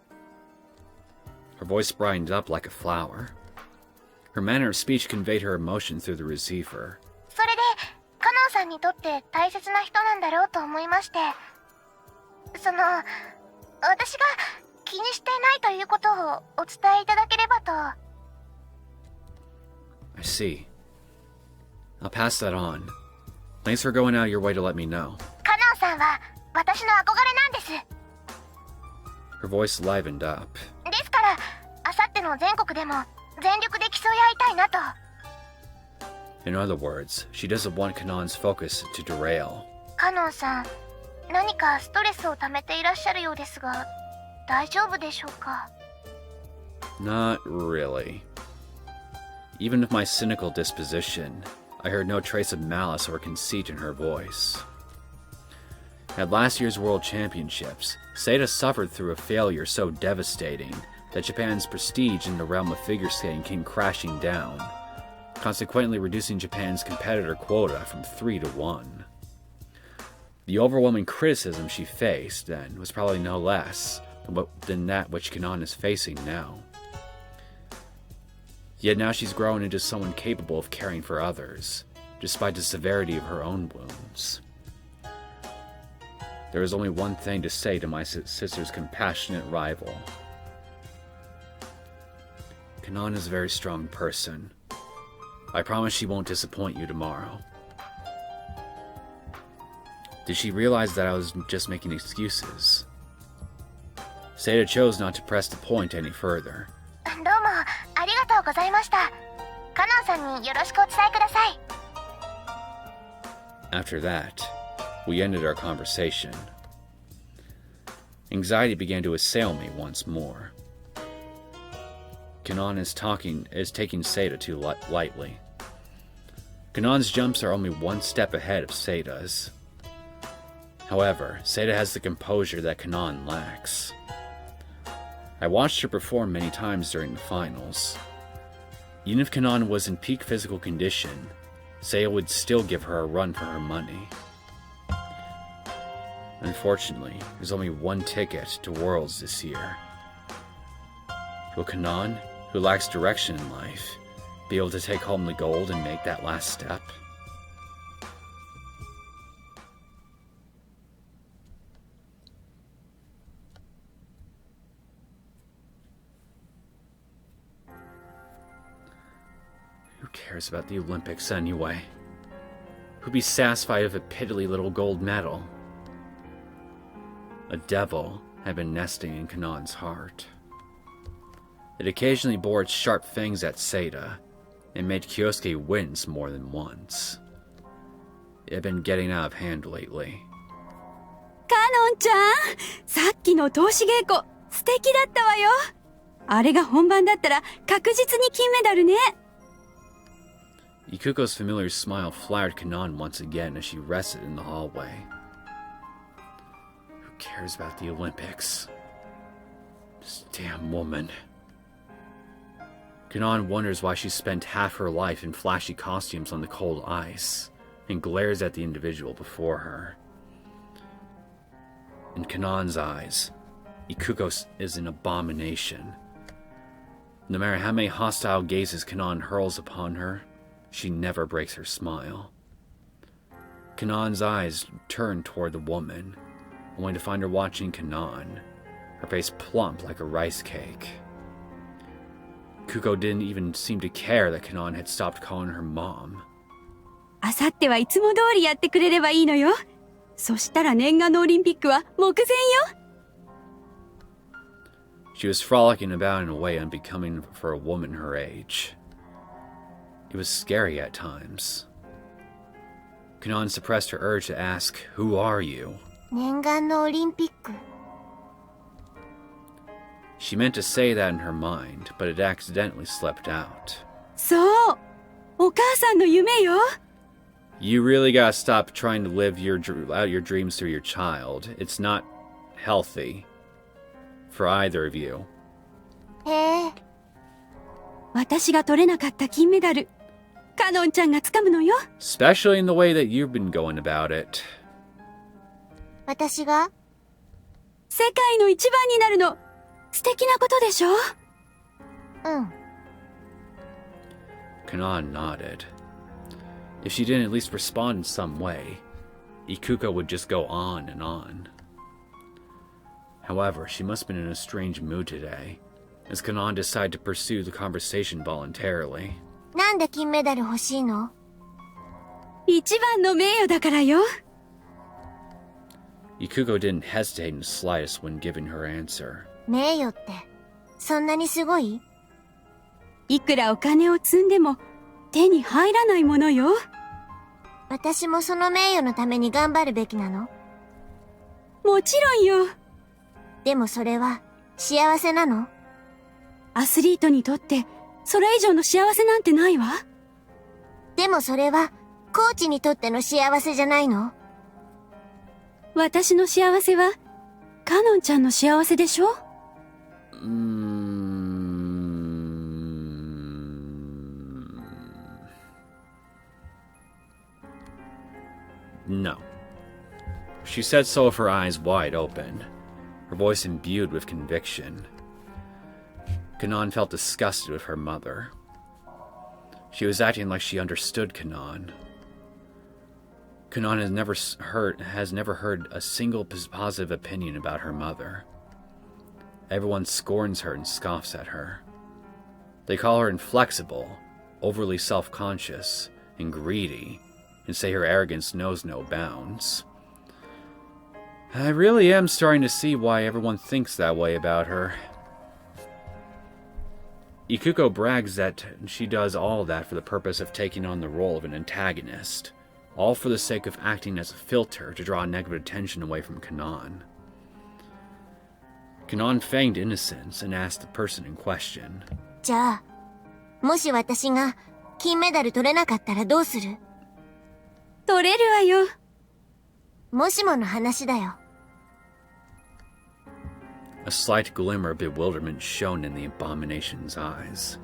[SPEAKER 3] Her voice brightened up like a flower. Her manner of speech conveyed her emotion through the receiver.
[SPEAKER 2] それで、カノンさんにとって大切な人なんだろうと思いまして。私が気にしてないということをお伝えいただければと。
[SPEAKER 3] I see. I'll pass that on. Thanks for going out of your way to let me know.
[SPEAKER 2] カノンさんは私の憧れなんです。
[SPEAKER 3] Her voice livened up.
[SPEAKER 2] ですから、あさっての全国でも全力で競い合いたいなと。
[SPEAKER 3] In other words, she doesn't want Kanon's focus to derail.
[SPEAKER 2] カノンさん、何かストレスを溜めていらっしゃるようですが、大丈夫でしょうか？
[SPEAKER 3] Not really. Even with my cynical disposition, I heard no trace of malice or conceit in her voice. At last year's World Championships, Seita suffered through a failure so devastating that Japan's prestige in the realm of figure skating came crashing down, consequently reducing Japan's competitor quota from 3 to 1. The overwhelming criticism she faced then was probably no less than that which Kanon is facing now. Yet now she's grown into someone capable of caring for others, despite the severity of her own wounds. There is only one thing to say to my sister's compassionate rival. Kanon is a very strong person. I promise she won't disappoint you tomorrow. Did she realize that I was just making excuses? Seita chose not to press the point any further.
[SPEAKER 2] どうもありがとうございました。カノンさんによろしくお伝えください。
[SPEAKER 3] After that, we ended our conversation. Anxiety began to assail me once more. Kanon is taking Seita too lightly. Kanon's jumps are only one step ahead of Seita's. However, Seita has the composure that Kanon lacks. I watched her perform many times during the finals. Even if Kanon was in peak physical condition, Seita would still give her a run for her money. Unfortunately, there's only one ticket to Worlds this year. Will Kanon, who lacks direction in life, be able to take home the gold and make that last step? Who cares about the Olympics anyway? Who'd be satisfied with a piddly little gold medal? A devil had been nesting in Kanon's heart. It occasionally bore its sharp fangs at Seita, and made Kyosuke wince more than once. It had been getting out of hand lately.
[SPEAKER 1] カノンちゃん、さっきの通し稽古、素敵だったわよ。あれが本番だったら確実に金メダルね。
[SPEAKER 3] Ikuko's familiar smile flattered Kanon once again as she rested in the hallway. Who cares about the Olympics? This damn woman. Kanon wonders why she spent half her life in flashy costumes on the cold ice, and glares at the individual before her. In Kanon's eyes, Ikuko is an abomination. No matter how many hostile gazes Kanon hurls upon her, she never breaks her smile. Kanon's eyes turn toward the woman, only to find her watching Kanon, her face plump like a rice cake. Kuko didn't even seem to care that Kanon had stopped calling her mom.
[SPEAKER 1] あさってはいつも通りやってくれればいいのよ。そしたら念願のオリンピックは目前よ。
[SPEAKER 3] She was frolicking about in a way unbecoming for a woman her age. It was scary at times. Kanon suppressed her urge to ask, "Who are you?"
[SPEAKER 2] 念願のオリンピック。
[SPEAKER 3] She meant to say that in her mind, but it accidentally slipped out.
[SPEAKER 1] そう、お母さんの夢よ。
[SPEAKER 3] You really gotta stop trying to live out your dreams through your child. It's not healthy for either of you.
[SPEAKER 2] へえ。
[SPEAKER 1] 私が取れなかった金メダル、カノンちゃんが掴むのよ。
[SPEAKER 3] Especially in the way that you've been going about it.
[SPEAKER 2] 私が？
[SPEAKER 1] 世界の一番になるの、素敵なことでしょ？
[SPEAKER 2] うん。
[SPEAKER 3] Kanon nodded. If she didn't at least respond in some way, Ikuko would just go on and on. However, she must have been in a strange mood today, as Kanon decided to pursue the conversation voluntarily.
[SPEAKER 2] なんで金メダル欲しいの？
[SPEAKER 1] 一番の名誉だからよ。
[SPEAKER 3] Ikuko didn't hesitate in the slightest when giving her answer.
[SPEAKER 2] 名誉ってそんなにすごい？
[SPEAKER 1] いくらお金を積んでも手に入らないものよ。
[SPEAKER 2] 私もその名誉のために頑張るべきなの？
[SPEAKER 1] もちろんよ。
[SPEAKER 2] でもそれは幸せなの？
[SPEAKER 1] アスリートにとってそれ以上の幸せなんてないわ。
[SPEAKER 2] でもそれはコーチにとっての幸せじゃないの？
[SPEAKER 1] 私の幸せはカノンちゃんの幸せでしょ？
[SPEAKER 3] No. She said so with her eyes wide open, her voice imbued with conviction. Kanon felt disgusted with her mother. She was acting like she understood Kanon. Kanon has never heard a single positive opinion about her mother. Everyone scorns her and scoffs at her. They call her inflexible, overly self-conscious, and greedy, and say her arrogance knows no bounds. I really am starting to see why everyone thinks that way about her. Ikuko brags that she does all that for the purpose of taking on the role of an antagonist, all for the sake of acting as a filter to draw negative attention away from Kanon. Kanon feigned innocence and asked the person in question.
[SPEAKER 2] じゃあ、もし私が金メダル取れなかったらどうする？
[SPEAKER 1] 取れるわよ。
[SPEAKER 2] もしもの話だよ。
[SPEAKER 3] A slight glimmer of bewilderment shone in the abomination's eyes.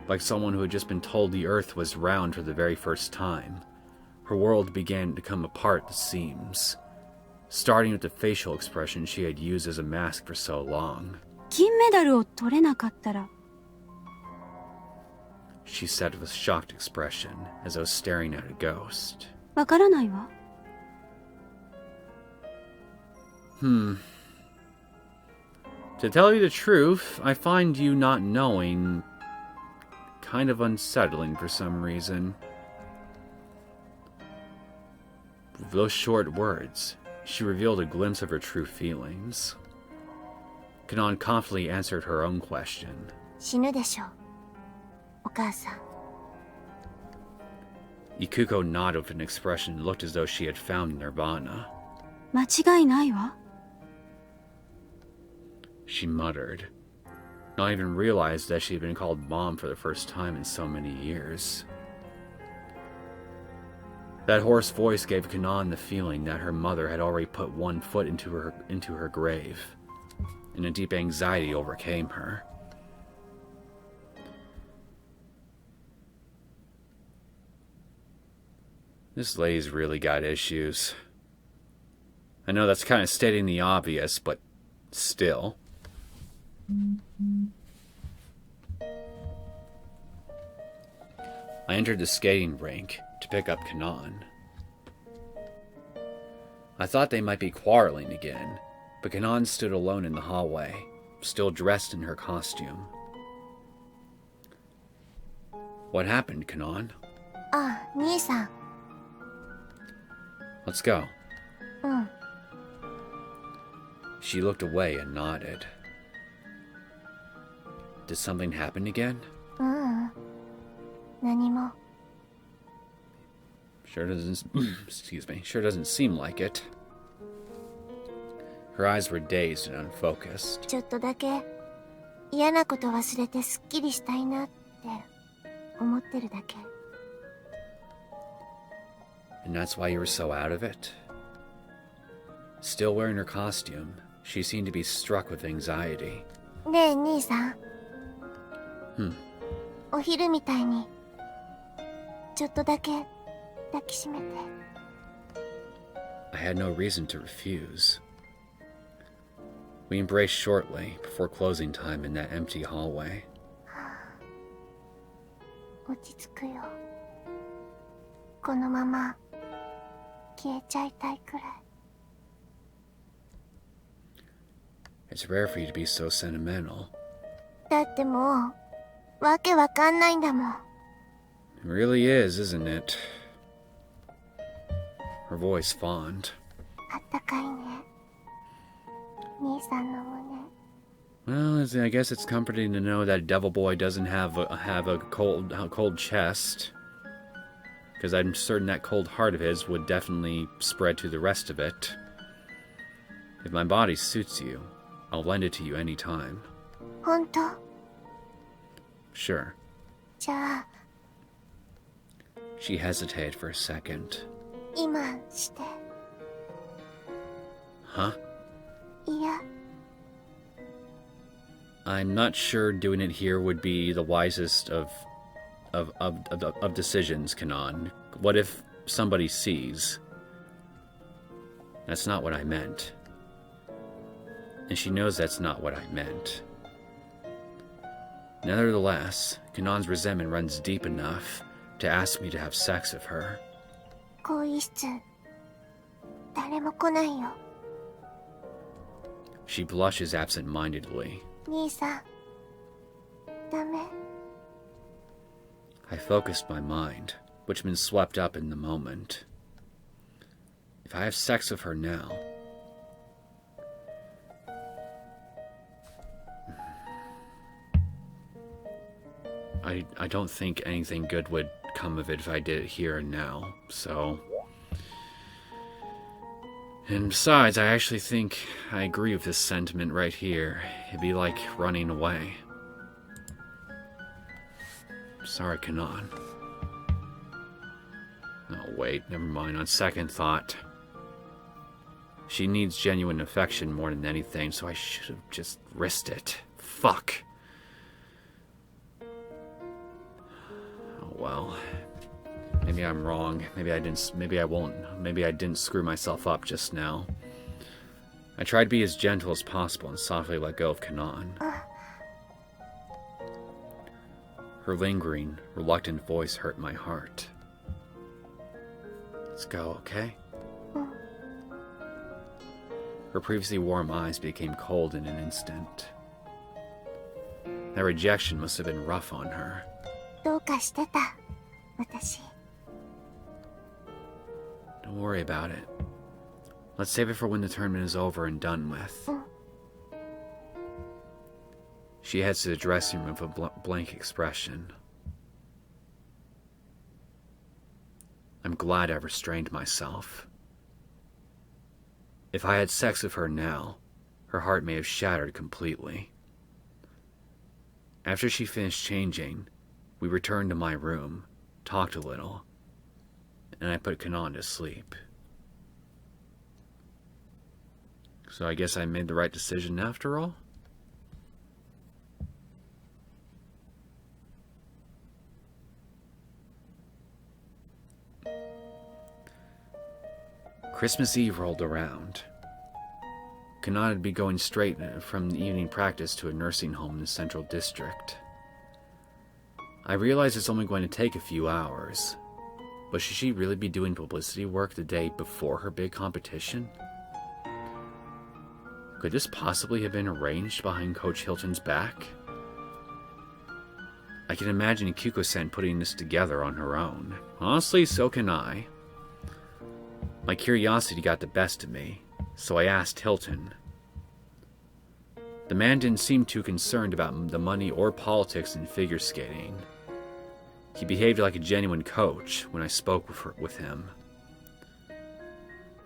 [SPEAKER 3] Like someone who had just been told the earth was round for the very first time, her world began to come apart at the seams, starting with the facial expression she had used as a mask for so long.
[SPEAKER 1] 金メダルを取れなかったら、
[SPEAKER 3] She said with a shocked expression, as though staring at a ghost.
[SPEAKER 1] わからないわ。
[SPEAKER 3] To tell you the truth, I find you not knowing kind of unsettling for some reason. With those short words, she revealed a glimpse of her true feelings. Kanon confidently answered her own question.
[SPEAKER 2] 死ぬでしょ、お母さん。
[SPEAKER 3] Ikuko nodded with an expression that looked as though she had found nirvana.
[SPEAKER 1] 間違いないわ。
[SPEAKER 3] She muttered, not even realized that she had been called Mom for the first time in so many years. That hoarse voice gave Kanon the feeling that her mother had already put one foot into her grave, and a deep anxiety overcame her. This lady's really got issues. I know that's kind of stating the obvious, but still. I entered the skating rink to pick up Kanon. I thought they might be quarreling again, but Kanon stood alone in the hallway, still dressed in her costume. What happened, Kanon?
[SPEAKER 2] あ、兄さん。
[SPEAKER 3] Let's go.
[SPEAKER 2] うん。
[SPEAKER 3] She looked away and nodded. Did something happen again?
[SPEAKER 2] ううん。何も。
[SPEAKER 3] Sure doesn't excuse me. Sure doesn't seem like it. Her eyes were dazed and unfocused.
[SPEAKER 2] ちょっとだけ嫌なこと忘れてすっきりしたいなって思ってるだけ。
[SPEAKER 3] And that's why you were so out of it? Still wearing her costume, she seemed to be struck with anxiety.
[SPEAKER 2] ねえ兄さん。お昼みたいにちょっとだけ抱きしめて。
[SPEAKER 3] I had no reason to refuse. We embraced shortly before closing time in that empty hallway.
[SPEAKER 2] 落ち着くよ。このまま消えちゃいたいくらい。
[SPEAKER 3] It's rare for you to be so sentimental.
[SPEAKER 2] だってもう、わけわかんないんだもん。
[SPEAKER 3] It really is, isn't it? Her voice fond.
[SPEAKER 2] あったかいね。兄さんの胸。
[SPEAKER 3] Well, I guess it's comforting to know that Devil Boy doesn't have a cold chest. Because I'm certain that cold heart of his would definitely spread to the rest of it. If my body suits you, I'll lend it to you any time.
[SPEAKER 2] 本当？
[SPEAKER 3] Sure.
[SPEAKER 2] じゃあ、
[SPEAKER 3] She hesitated for a second.
[SPEAKER 2] 今して。
[SPEAKER 3] Huh?
[SPEAKER 2] いや、
[SPEAKER 3] I'm not sure doing it here would be the wisest of decisions, Kanon. What if somebody sees? That's not what I meant. And she knows that's not what I meant. Nevertheless, Kanon's resentment runs deep enough to ask me to have sex with her.
[SPEAKER 2] 更衣室、誰も来ないよ。
[SPEAKER 3] She blushes absent-mindedly.
[SPEAKER 2] 兄さん、ダメ。
[SPEAKER 3] I focused my mind, which had been swept up in the moment. If I have sex with her now... I don't think anything good would come of it if I did it here and now, so... And besides, I actually think I agree with this sentiment right here. It'd be like running away. Sorry, Kanon. Oh, wait, never mind. On second thought, she needs genuine affection more than anything, so I should have just risked it. Fuck. Oh, well. Maybe I'm wrong. Maybe I didn't screw myself up just now. I tried to be as gentle as possible and softly let go of Kanon. Her lingering, reluctant voice hurt my heart. Let's go, okay? Her previously warm eyes became cold in an instant. That rejection must have been rough on her.
[SPEAKER 2] どうかしてた、私。
[SPEAKER 3] Don't worry about it. Let's save it for when the tournament is over and done with. She heads to the dressing room with a blank expression. I'm glad I restrained myself. If I had sex with her now, her heart may have shattered completely. After she finished changing, we returned to my room, talked a little, and I put Kanon to sleep. So I guess I made the right decision after all? Christmas Eve rolled around. Kanon would be going straight from the evening practice to a nursing home in the Central District. I realize it's only going to take a few hours, but should she really be doing publicity work the day before her big competition? Could this possibly have been arranged behind Coach Hilton's back? I can imagine Kyuko-sen putting this together on her own. Honestly, so can I. My curiosity got the best of me, so I asked Hilton. The man didn't seem too concerned about the money or politics in figure skating. He behaved like a genuine coach when I spoke with him.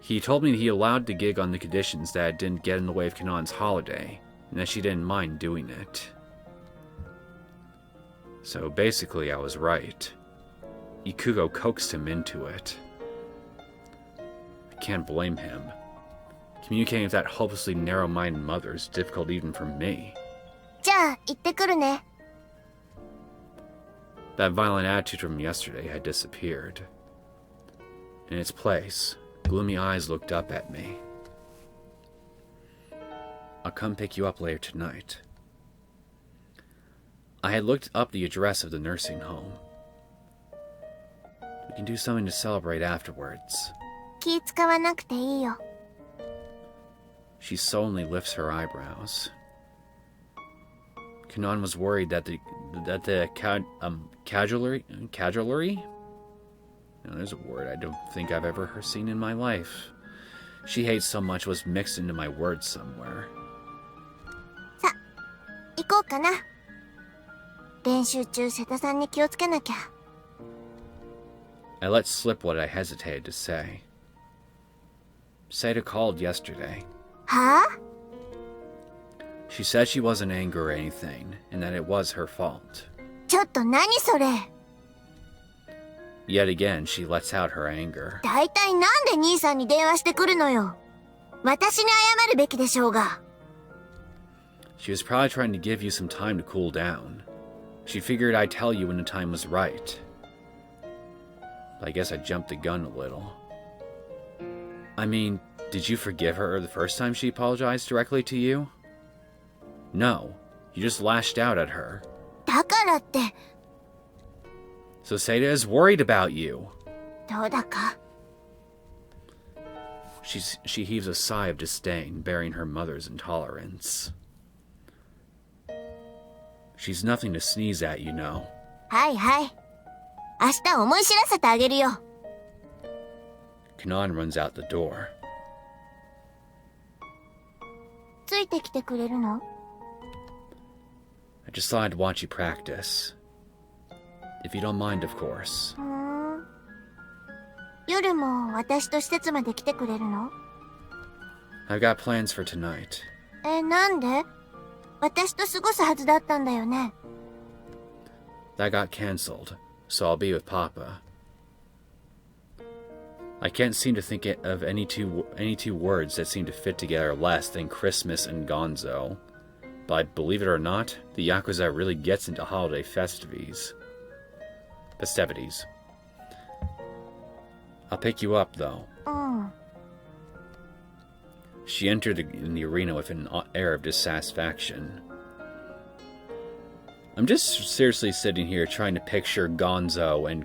[SPEAKER 3] He told me that he allowed the gig on the conditions that it didn't get in the way of Kanon's holiday, and that she didn't mind doing it. So basically I was right. Ikugo coaxed him into it. I can't blame him. Communicating with that hopelessly narrow-minded mother is difficult even for me.
[SPEAKER 2] じゃあ、行ってくるね。
[SPEAKER 3] That violent attitude from yesterday had disappeared. In its place, gloomy eyes looked up at me. I'll come pick you up later tonight. I had looked up the address of the nursing home. We can do something to celebrate afterwards.
[SPEAKER 2] 気使わなくていいよ。
[SPEAKER 3] She sullenly lifts her eyebrows. Kanon was worried that the cajolery? No, there's a word I don't think I've ever seen in my life. She hates so much was mixed into my words somewhere.
[SPEAKER 2] さ、行こうかな。練習中瀬田さんに気をつけなきゃ。
[SPEAKER 3] I let slip what I hesitated to say. Seda called yesterday.
[SPEAKER 2] はぁ？
[SPEAKER 3] She said she wasn't angry or anything, and that it was her fault.
[SPEAKER 2] ちょっと何それ。
[SPEAKER 3] Yet again, she lets out her anger.
[SPEAKER 2] だいたいなんで兄さんに電話してくるのよ。私に謝るべきでしょうが。
[SPEAKER 3] She was probably trying to give you some time to cool down. She figured I'd tell you when the time was right. But I guess I jumped the gun a little. I mean, did you forgive her the first time she apologized directly to you? No, you just lashed out at her.
[SPEAKER 2] だからって。
[SPEAKER 3] So Seda is worried about you.
[SPEAKER 2] どうだか。
[SPEAKER 3] She heaves a sigh of disdain, bearing her mother's intolerance. She's nothing to sneeze at, you know.
[SPEAKER 2] はいはい。明日思い知らせてあげるよ。
[SPEAKER 3] Kanon runs out the door.
[SPEAKER 2] ついてきてくれるの？
[SPEAKER 3] I just thought I'd watch you practice. If you don't mind, of course.
[SPEAKER 2] 夜も私と施設まで来てくれるの？
[SPEAKER 3] I've got plans for tonight.
[SPEAKER 2] なんで？私と過ごすはずだったんだよね。
[SPEAKER 3] That got cancelled, so I'll be with Papa. I can't seem to think of any two words that seem to fit together less than Christmas and Gonzo. But believe it or not, the Yakuza really gets into holiday festivities. I'll pick you up, though. She entered in the arena with an air of dissatisfaction. I'm just seriously sitting here trying to picture Gonzo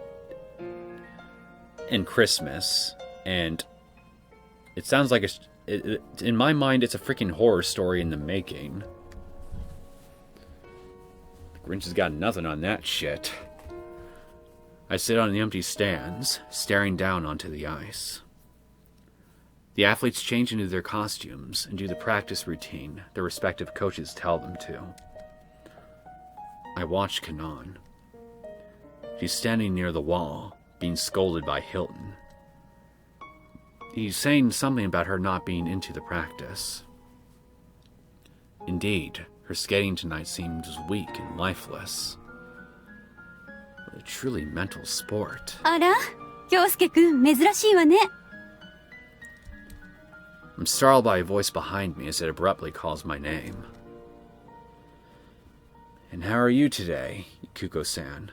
[SPEAKER 3] and Christmas, and it sounds like in my mind it's a freaking horror story in the making. The Grinch has got nothing on that shit. I sit on the empty stands, staring down onto the ice. The athletes change into their costumes and do the practice routine their respective coaches tell them to. I watch Kanon. She's standing near the wall, being scolded by Hilton. He's saying something about her not being into the practice. Indeed, her skating tonight seems weak and lifeless. A truly mental sport.
[SPEAKER 1] あら、京介くん、珍しいわね。
[SPEAKER 3] I'm startled by a voice behind me as it abruptly calls my name. And how are you today, Ikuko-san?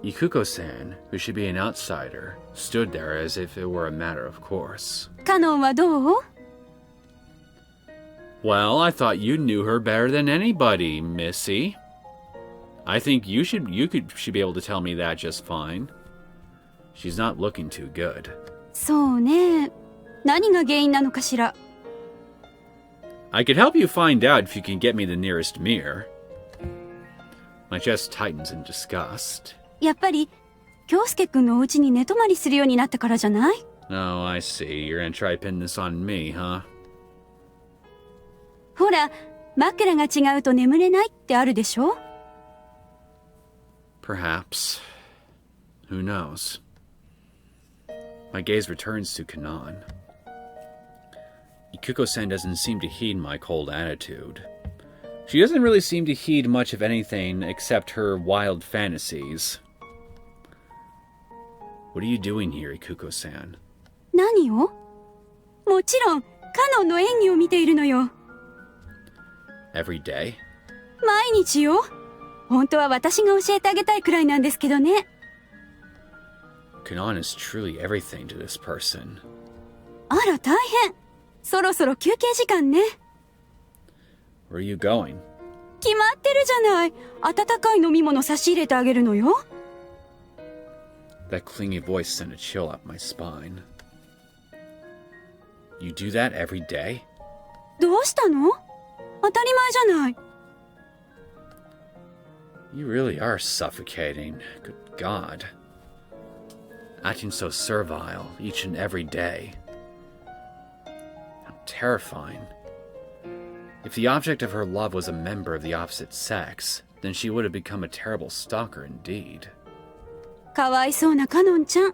[SPEAKER 3] Ikuko-san, who should be an outsider, stood there as if it were a matter of course.
[SPEAKER 1] カノンはどう？
[SPEAKER 3] Well, I thought you knew her better than anybody, Missy. I think you should be able to tell me that just fine. She's not looking too good.
[SPEAKER 1] そうね。何が原因なのかしら。
[SPEAKER 3] I could help you find out if you can get me the nearest mirror. My chest tightens in disgust.
[SPEAKER 1] やっぱり、京介くんのお家に寝泊まりするようになったからじゃない？
[SPEAKER 3] Oh, I see. You're gonna try to pin this on me, huh?
[SPEAKER 1] ほら、枕が違うと眠れないってあるでしょ？
[SPEAKER 3] Perhaps. Who knows? My gaze returns to Kanon. Ikuko-san doesn't seem to heed my cold attitude. She doesn't really seem to heed much of anything except her wild fantasies. What are you doing here, Ikuko-san?
[SPEAKER 1] 何を？もちろん、カノンの演技を見ているのよ。
[SPEAKER 3] Every day?
[SPEAKER 1] 毎日よ。本当は私が教えてあげたいくらいなんですけどね。
[SPEAKER 3] Kanon is truly everything to this person.
[SPEAKER 1] あら、大変。そろそろ休憩時間ね。
[SPEAKER 3] Where are you going?
[SPEAKER 1] 決まってるじゃない。温かい飲み物差し入れてあげるのよ。
[SPEAKER 3] That clingy voice sent a chill up my spine. You do that every day?
[SPEAKER 1] どうしたの？当たり前じゃない。
[SPEAKER 3] You really are suffocating. Good God. Acting so servile each and every day. How terrifying. If the object of her love was a member of the opposite sex, then she would have become a terrible stalker indeed.
[SPEAKER 1] かわいそうなカノンちゃん。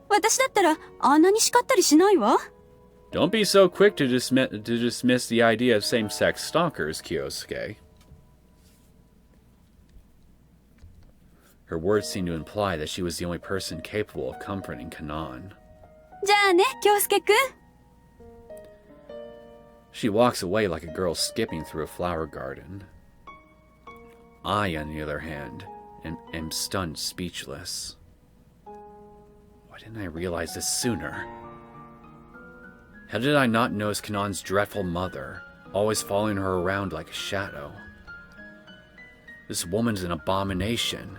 [SPEAKER 1] 私だったらあんなに叱ったりしないわ。
[SPEAKER 3] Don't be so quick to dismiss the idea of same-sex stalkers, Kyosuke. Her words seemed to imply that she was the only person capable of comforting Kanon.
[SPEAKER 1] じゃあね、京介くん。
[SPEAKER 3] She walks away like a girl skipping through a flower garden. I, on the other hand, am stunned speechless. Why didn't I realize this sooner? How did I not notice Kanon's dreadful mother, always following her around like a shadow? This woman's an abomination.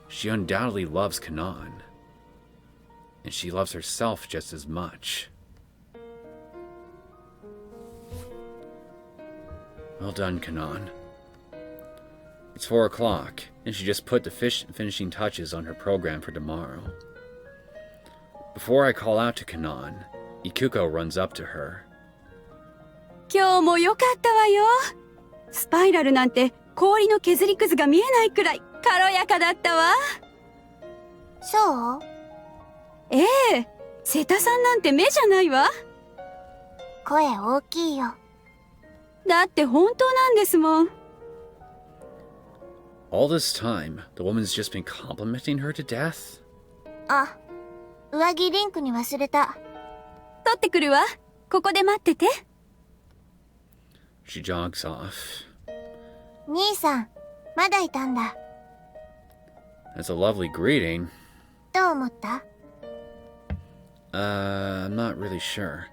[SPEAKER 3] She undoubtedly loves Kanon, and she loves herself just as much. Well done, Kanon. It's 4 o'clock, and she just put the finishing touches on her program for tomorrow. Before I call out to Kanon, Ikuko runs up to her.
[SPEAKER 1] 今日も良かったわよ。スパイラルなんて氷の削りくずが見えないくらい軽やかだったわ。
[SPEAKER 2] そう？
[SPEAKER 1] ええ、瀬田さんなんて目じゃないわ。
[SPEAKER 2] 声大きいよ。
[SPEAKER 1] だって本当なんですもん。
[SPEAKER 3] All this time, the woman's just been complimenting her to death?
[SPEAKER 2] あ、上着リンクに忘れた。
[SPEAKER 1] 取ってくるわ。ここで待ってて。
[SPEAKER 3] She jogs off.
[SPEAKER 2] 兄さん、まだいたんだ。
[SPEAKER 3] That's a lovely greeting.
[SPEAKER 2] どう思った？
[SPEAKER 3] I'm not really sure.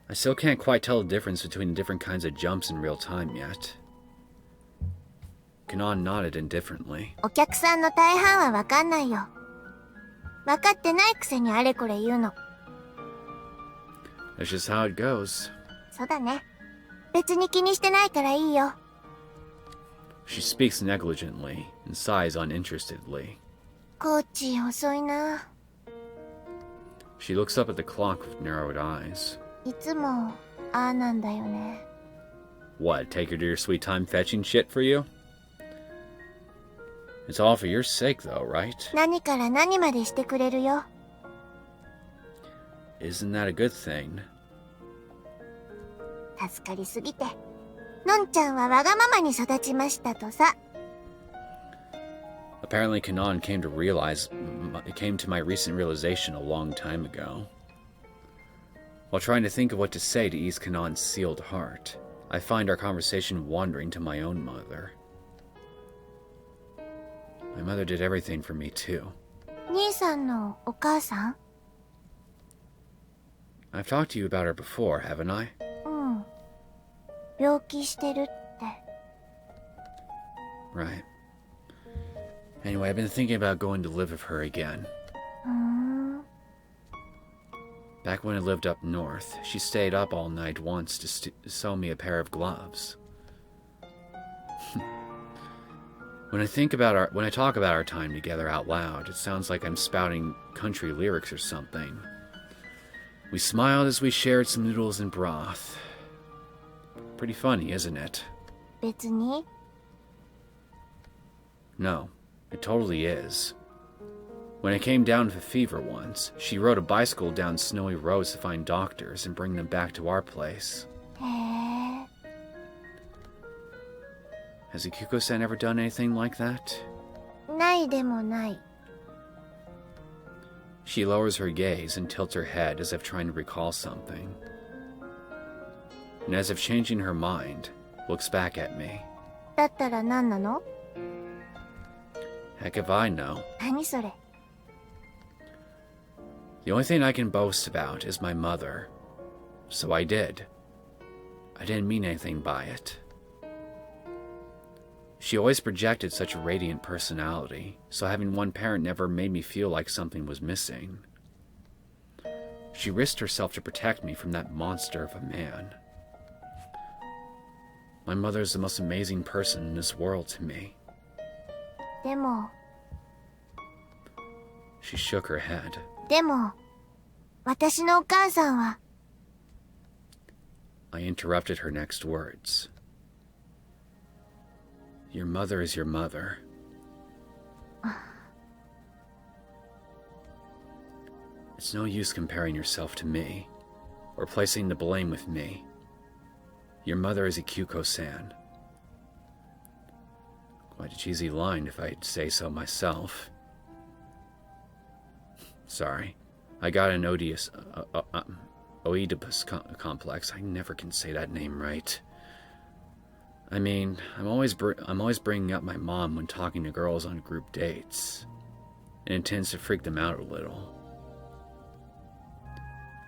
[SPEAKER 3] I still can't quite tell the difference between the different kinds of jumps in real time yet. Kanon nodded indifferently.
[SPEAKER 2] お客さんの大半はわかんないよ。わかってないくせにあれこれ言うの。
[SPEAKER 3] That's just how it goes.
[SPEAKER 2] そうだね。別に気にしてないからいいよ。
[SPEAKER 3] She speaks negligently and sighs uninterestedly.
[SPEAKER 2] コーチ遅いな。
[SPEAKER 3] She looks up at the clock with narrowed eyes.
[SPEAKER 2] いつもああなんだよね。
[SPEAKER 3] What, take her to your sweet time fetching shit for you? It's all for your sake though, right?
[SPEAKER 2] 何から何までしてくれるよ。
[SPEAKER 3] Isn't that a good thing?
[SPEAKER 2] 助かりすぎて。のんちゃんはわがままに育ちましたとさ。
[SPEAKER 3] Apparently Kanon came to my recent realization a long time ago. While trying to think of what to say to ease Kanon's sealed heart, I find our conversation wandering to my own mother. My mother did everything for me too.
[SPEAKER 2] 兄さんのお母さん？
[SPEAKER 3] I've talked to you about her before, haven't I?
[SPEAKER 2] うん。病気してるって。
[SPEAKER 3] Right. Anyway, I've been thinking about going to live with her again.
[SPEAKER 2] ふーん。
[SPEAKER 3] Back when I lived up north, she stayed up all night once to sew me a pair of gloves. When I talk about our time together out loud, it sounds like I'm spouting country lyrics or something. We smiled as we shared some noodles and broth. Pretty funny, isn't it?
[SPEAKER 2] 別に。
[SPEAKER 3] No, it totally is. When I came down with a fever once, she rode a bicycle down snowy roads to find doctors and bring them back to our place.
[SPEAKER 2] へえ。
[SPEAKER 3] Has Ikuko-san ever done anything like that?
[SPEAKER 2] ないでもない。
[SPEAKER 3] She lowers her gaze and tilts her head as if trying to recall something. And as if changing her mind, looks back at me.
[SPEAKER 2] だったら何なの？
[SPEAKER 3] Heck if I know.
[SPEAKER 2] 何それ？
[SPEAKER 3] The only thing I can boast about is my mother. So I did. I didn't mean anything by it. She always projected such a radiant personality, so having one parent never made me feel like something was missing. She risked herself to protect me from that monster of a man. My mother is the most amazing person in this world to me.
[SPEAKER 2] でも、
[SPEAKER 3] She shook her head.
[SPEAKER 2] でも、私のお母さんは、
[SPEAKER 3] I interrupted her next words. Your mother is your mother. It's no use comparing yourself to me, or placing the blame with me. Your mother is Ikuko-san. Quite a cheesy line if I say so myself. Sorry, I got an Oedipus complex. I never can say that name right. I mean, I'm always bringing up my mom when talking to girls on group dates. It tends to freak them out a little.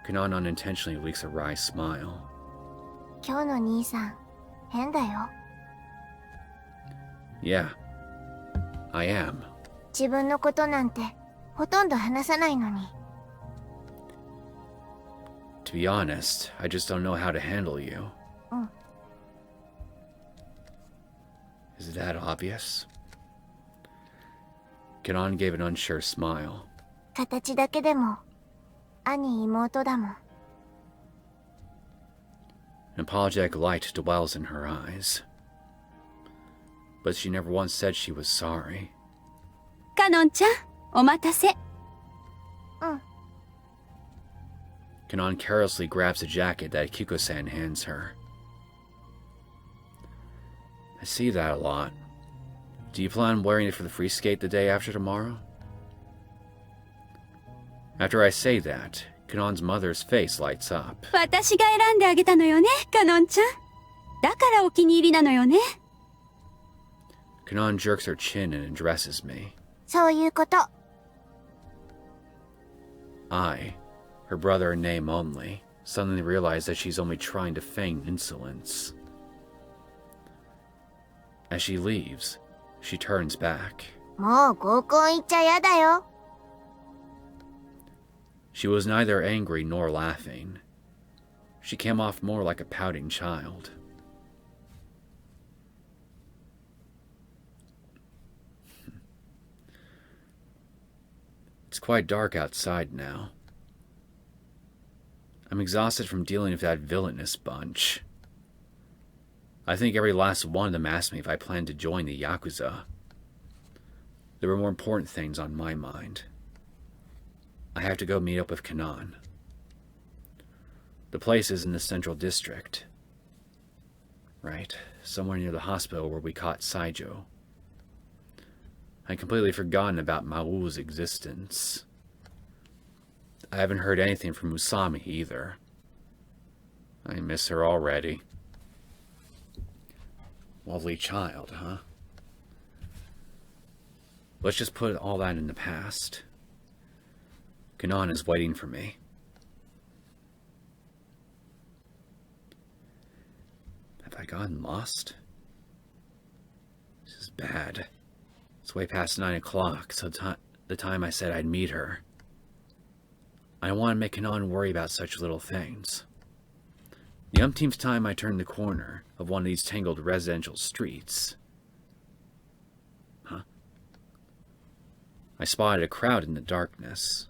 [SPEAKER 3] Kanon unintentionally leaks a wry smile.
[SPEAKER 2] 今日の兄さん、変だよ。
[SPEAKER 3] Yeah, I am.
[SPEAKER 2] 自分のことなんて、ほとんど話さないのに。
[SPEAKER 3] To be honest, I just don't know how to handle you. Is that obvious? Kanon gave an unsure smile.
[SPEAKER 2] 形だけでも、兄妹だもん。
[SPEAKER 3] An apologetic light dwells in her eyes. But she never once said she was sorry.
[SPEAKER 1] カノンちゃん、お待たせ。
[SPEAKER 3] Kanon carelessly grabs a jacket that Kiko-san hands her. I see that a lot. Do you plan on wearing it for the free skate the day after tomorrow? After I say that, Kanon's mother's face lights up.
[SPEAKER 1] 私が選んであげたのよね、カノンちゃん。だからお気に入りなのよね。
[SPEAKER 3] Kanon jerks her chin and addresses me.
[SPEAKER 2] そういうこと。
[SPEAKER 3] I, her brother in name only, suddenly realize that she's only trying to feign insolence. As she leaves, she turns back.
[SPEAKER 2] もう合コン行っちゃやだよ。
[SPEAKER 3] She was neither angry nor laughing. She came off more like a pouting child. It's quite dark outside now. I'm exhausted from dealing with that villainous bunch. I think every last one of them asked me if I planned to join the Yakuza. There were more important things on my mind. I have to go meet up with Kanon. The place is in the central district. Right, somewhere near the hospital where we caught Saijo. I'd completely forgotten about Mau's existence. I haven't heard anything from Usami either. I miss her already. Lovely child, huh? Let's just put all that in the past. Kanon is waiting for me. Have I gotten lost? This is bad. It's way past 9 o'clock, so the time I said I'd meet her. I don't want to make Kanon worry about such little things. The umpteenth time I turned the corner of one of these tangled residential streets. Huh? I spotted a crowd in the darkness.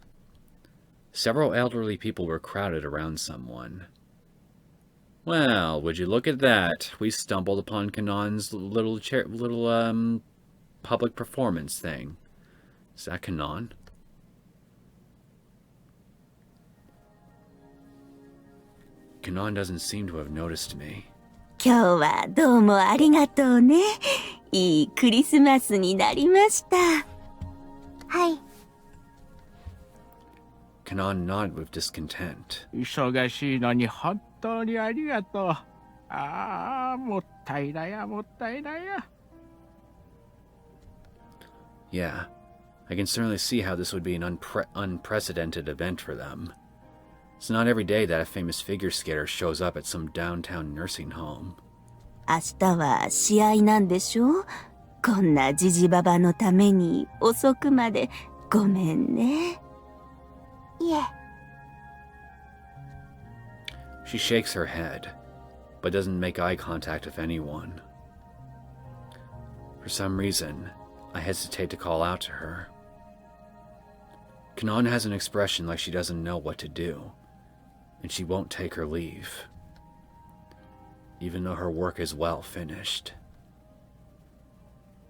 [SPEAKER 3] Several elderly people were crowded around someone. Well, would you look at that? We stumbled upon Kanon's little public performance thing. Is that Kanon? Kanon doesn't seem to have noticed me.
[SPEAKER 4] 今日はどうもありがとうね。いいクリスマスになりました。
[SPEAKER 2] はい。
[SPEAKER 3] Kanon nodded with discontent.
[SPEAKER 7] 忙しいのに本当にありがとう。ああ、もったいないや、もったいないや。
[SPEAKER 3] Yeah, I can certainly see how this would be an unprecedented event for them. It's not every day that a famous figure skater shows up at some downtown nursing home.
[SPEAKER 4] 明日は試合なんでしょ？こんなジジババのために遅くまでごめんね。
[SPEAKER 2] いえ、
[SPEAKER 3] She shakes her head, but doesn't make eye contact with anyone. For some reason, I hesitate to call out to her. Kanon has an expression like she doesn't know what to do, and she won't take her leave, even though her work is well finished.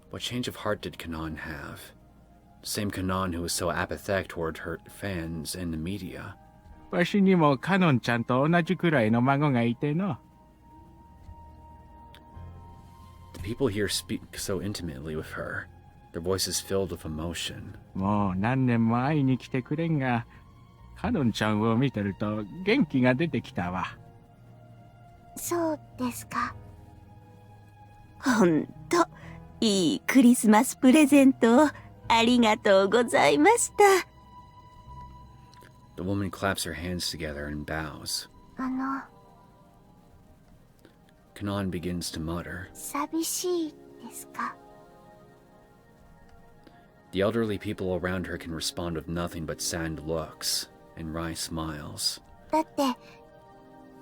[SPEAKER 3] What change of heart did Kanon have? The same Kanon who was so apathetic toward her fans and the media.
[SPEAKER 7] わしにもカノンちゃんと同じくらいの孫がいての。
[SPEAKER 3] The people here speak so intimately with her, their voices filled with emotion.
[SPEAKER 7] もう何年も会いに来てくれんが、カノンちゃんを見てると元気が出てきたわ。
[SPEAKER 2] そうですか。
[SPEAKER 8] ほんと、いいクリスマスプレゼントをありがとうございました。
[SPEAKER 3] The woman claps her hands together and bows. Kanon begins to mutter.
[SPEAKER 2] 寂しいですか。
[SPEAKER 3] The elderly people around her can respond with nothing but saddened looks and wry smiles.
[SPEAKER 2] だって、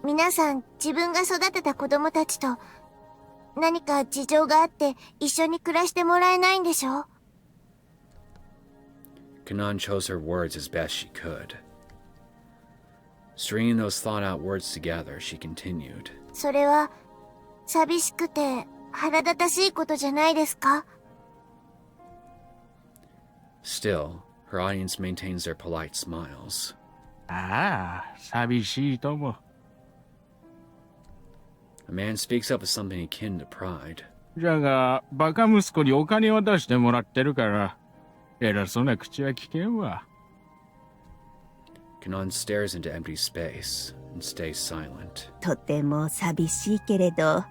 [SPEAKER 2] 皆さん自分が育てた子供たちと何か事情があって一緒に暮らしてもらえないんでしょ？
[SPEAKER 3] Kanon chose her words as best she could. Stringing those thought-out words together, she continued.
[SPEAKER 2] それは寂しくて腹立たしいことじゃないですか？
[SPEAKER 3] Still, her audience maintains their polite smiles.
[SPEAKER 7] ああ、寂しいとも。
[SPEAKER 3] A man speaks up with something akin to pride.
[SPEAKER 7] じゃが、バカ息子にお金を出してもらってるから、偉そうな口は聞けんわ。
[SPEAKER 3] Kanon stares into empty space and stays silent.
[SPEAKER 8] とても寂しいけれど、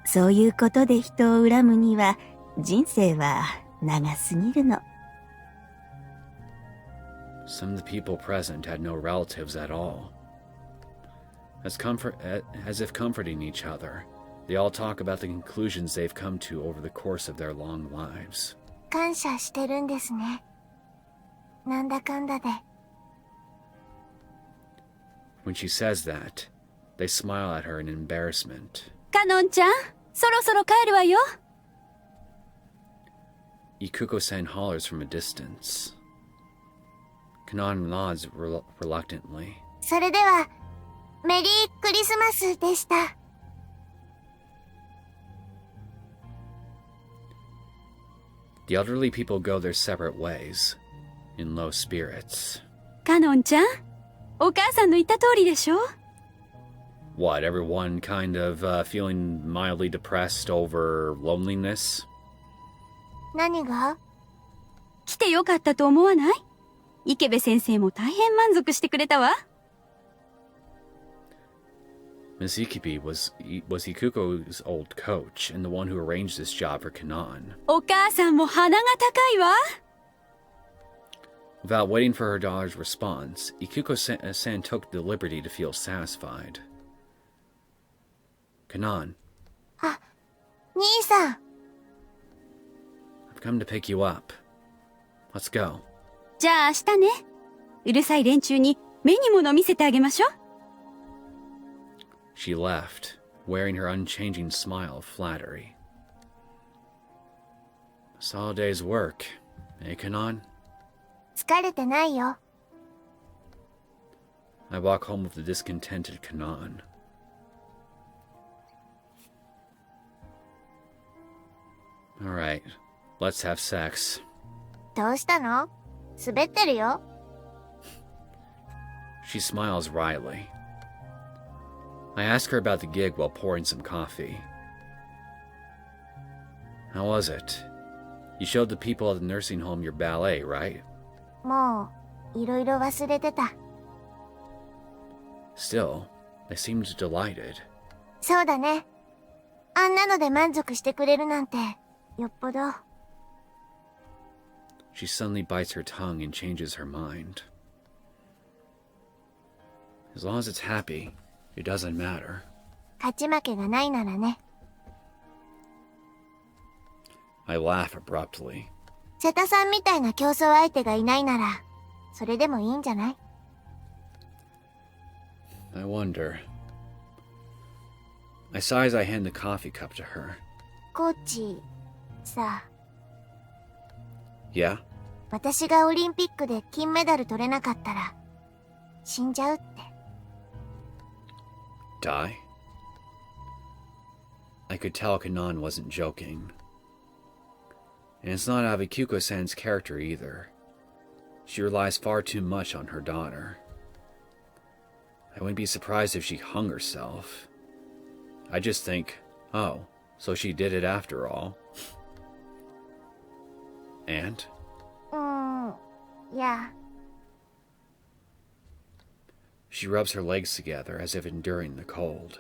[SPEAKER 8] そういうことで人を恨むには、人生は長すぎるの。
[SPEAKER 3] Some of the people present had no relatives at all. As if comforting each other, they all talk about the conclusions they've come to over the course of their long lives.
[SPEAKER 2] 感謝してるんですね。なんだかんだで。
[SPEAKER 3] When she says that, they smile at her in embarrassment.
[SPEAKER 1] カノンちゃん、そろそろ帰るわよ。
[SPEAKER 3] Ikuko-san hollers from a distance. Kanon nods reluctantly.
[SPEAKER 2] それでは、メリークリスマスでした。
[SPEAKER 3] The elderly people go their separate ways, in low spirits.
[SPEAKER 1] カノンちゃん、お母さんの言った通りでしょ？
[SPEAKER 3] What, everyone kind of feeling mildly depressed over loneliness?
[SPEAKER 2] 何が？
[SPEAKER 1] 来てよかったと思わない？池部先生も大変満足してくれたわ。
[SPEAKER 3] Miss Ikibi was Ikuko's old coach and the one who arranged this job for Kanon.
[SPEAKER 1] お母さんも鼻が高いわ。
[SPEAKER 3] Without waiting for her daughter's response, Ikuko-san took the liberty to feel satisfied. Kanon.
[SPEAKER 2] あ、兄さん。
[SPEAKER 3] I've come to pick you up. Let's go.
[SPEAKER 1] じゃあ明日ね。うるさい連中に目に物見せてあげましょ。
[SPEAKER 3] She left, wearing her unchanging smile of flattery. A solid day's work, eh, Kanon?
[SPEAKER 2] 疲れてないよ。
[SPEAKER 3] I walk home with the discontented Kanon. Alright, let's have sex.
[SPEAKER 2] どうしたの？滑ってるよ。
[SPEAKER 3] She smiles wryly. I ask her about the gig while pouring some coffee. How was it? You showed the people at the nursing home your ballet, right?
[SPEAKER 2] もう、いろいろ忘れてた。
[SPEAKER 3] Still, they seemed delighted.
[SPEAKER 2] そうだね。あんなので満足してくれるなんて、よっぽど。
[SPEAKER 3] She suddenly bites her tongue and changes her mind. As long as it's happy, it doesn't matter.
[SPEAKER 2] 勝ち負けがないならね。
[SPEAKER 3] I laugh abruptly.
[SPEAKER 2] 瀬田さんみたいな競争相手がいないなら、それでもいいんじゃない？
[SPEAKER 3] I wonder, I sigh as I hand the coffee cup to her.
[SPEAKER 2] コーチ、さ、
[SPEAKER 3] Yeah?
[SPEAKER 2] 私がオリンピックで金メダル取れなかったら、死んじゃうって。
[SPEAKER 3] Die? I could tell Kanon wasn't joking. And it's not out of Kyuko-san's character either. She relies far too much on her daughter. I wouldn't be surprised if she hung herself. I just think, oh, so she did it after all. And?
[SPEAKER 2] いや。
[SPEAKER 3] She rubs her legs together as if enduring the cold.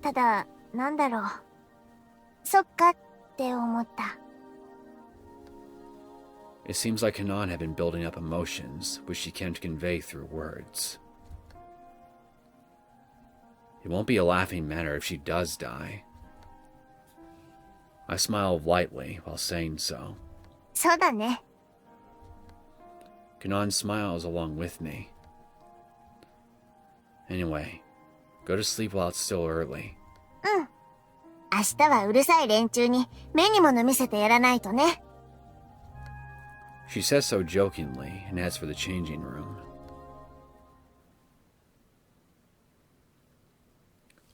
[SPEAKER 2] ただ、なんだろう。そっかって思った。
[SPEAKER 3] It seems like Kanon had been building up emotions, which she can't convey through words. It won't be a laughing matter if she does die. I smile lightly while saying so.
[SPEAKER 2] そうだね。
[SPEAKER 3] Kanon smiles along with me. Anyway, go to sleep while it's still early.
[SPEAKER 2] 明日はうるさい連中に目に物見せてやらないとね。
[SPEAKER 3] She says so jokingly and heads for the changing room.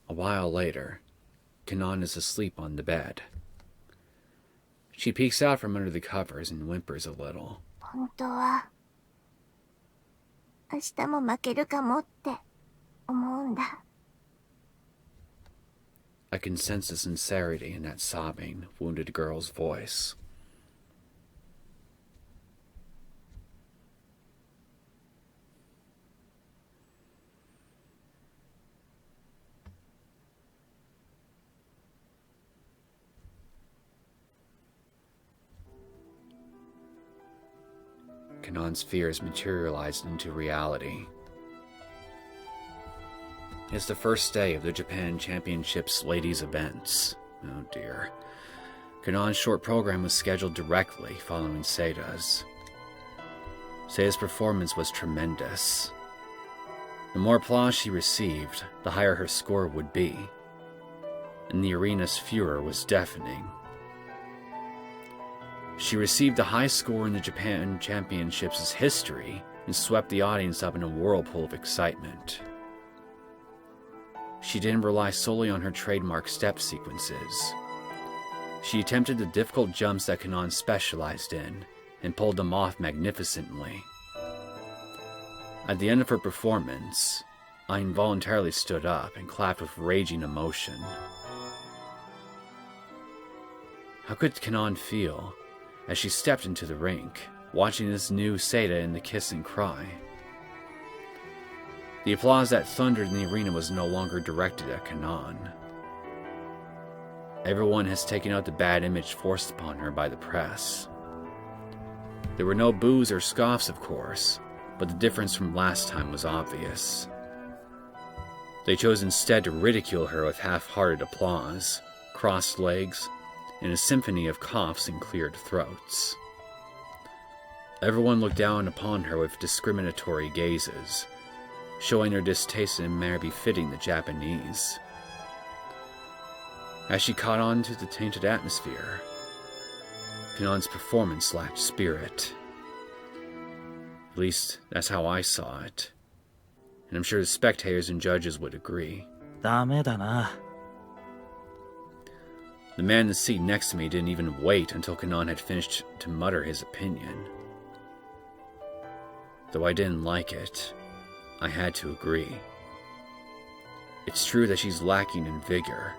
[SPEAKER 3] A while later, Kanon is asleep on the bed. She peeks out from under the covers and whimpers a little.
[SPEAKER 2] 本当は、明日も負けるかもって思うんだ。
[SPEAKER 3] I can sense the sincerity in that sobbing, wounded girl's voice. Kanon's fears materialized into reality. It's the first day of the Japan Championships ladies events. Oh dear. Kanon's short program was scheduled directly following Seida's. Seida's performance was tremendous. The more applause she received, the higher her score would be. And the arena's furor was deafening. She received the highest score in the Japan Championships' history and swept the audience up in a whirlpool of excitement. She didn't rely solely on her trademark step sequences. She attempted the difficult jumps that Kanon specialized in and pulled them off magnificently. At the end of her performance, I involuntarily stood up and clapped with raging emotion. How could Kanon feel as she stepped into the rink, watching this new Seida in the kiss and cry? The applause that thundered in the arena was no longer directed at Kanon. Everyone has taken out the bad image forced upon her by the press. There were no boos or scoffs, of course, but the difference from last time was obvious. They chose instead to ridicule her with half-hearted applause, crossed legs, and a symphony of coughs and cleared throats. Everyone looked down upon her with discriminatory gazes, showing their distaste in a manner befitting the Japanese. As she caught on to the tainted atmosphere, Kanon's performance lacked spirit. At least, that's how I saw it. And I'm sure the spectators and judges would agree.
[SPEAKER 9] ダメだな。
[SPEAKER 3] The man in the seat next to me didn't even wait until Kanon had finished to mutter his opinion. Though I didn't like it, I had to agree. It's true that she's lacking in vigor.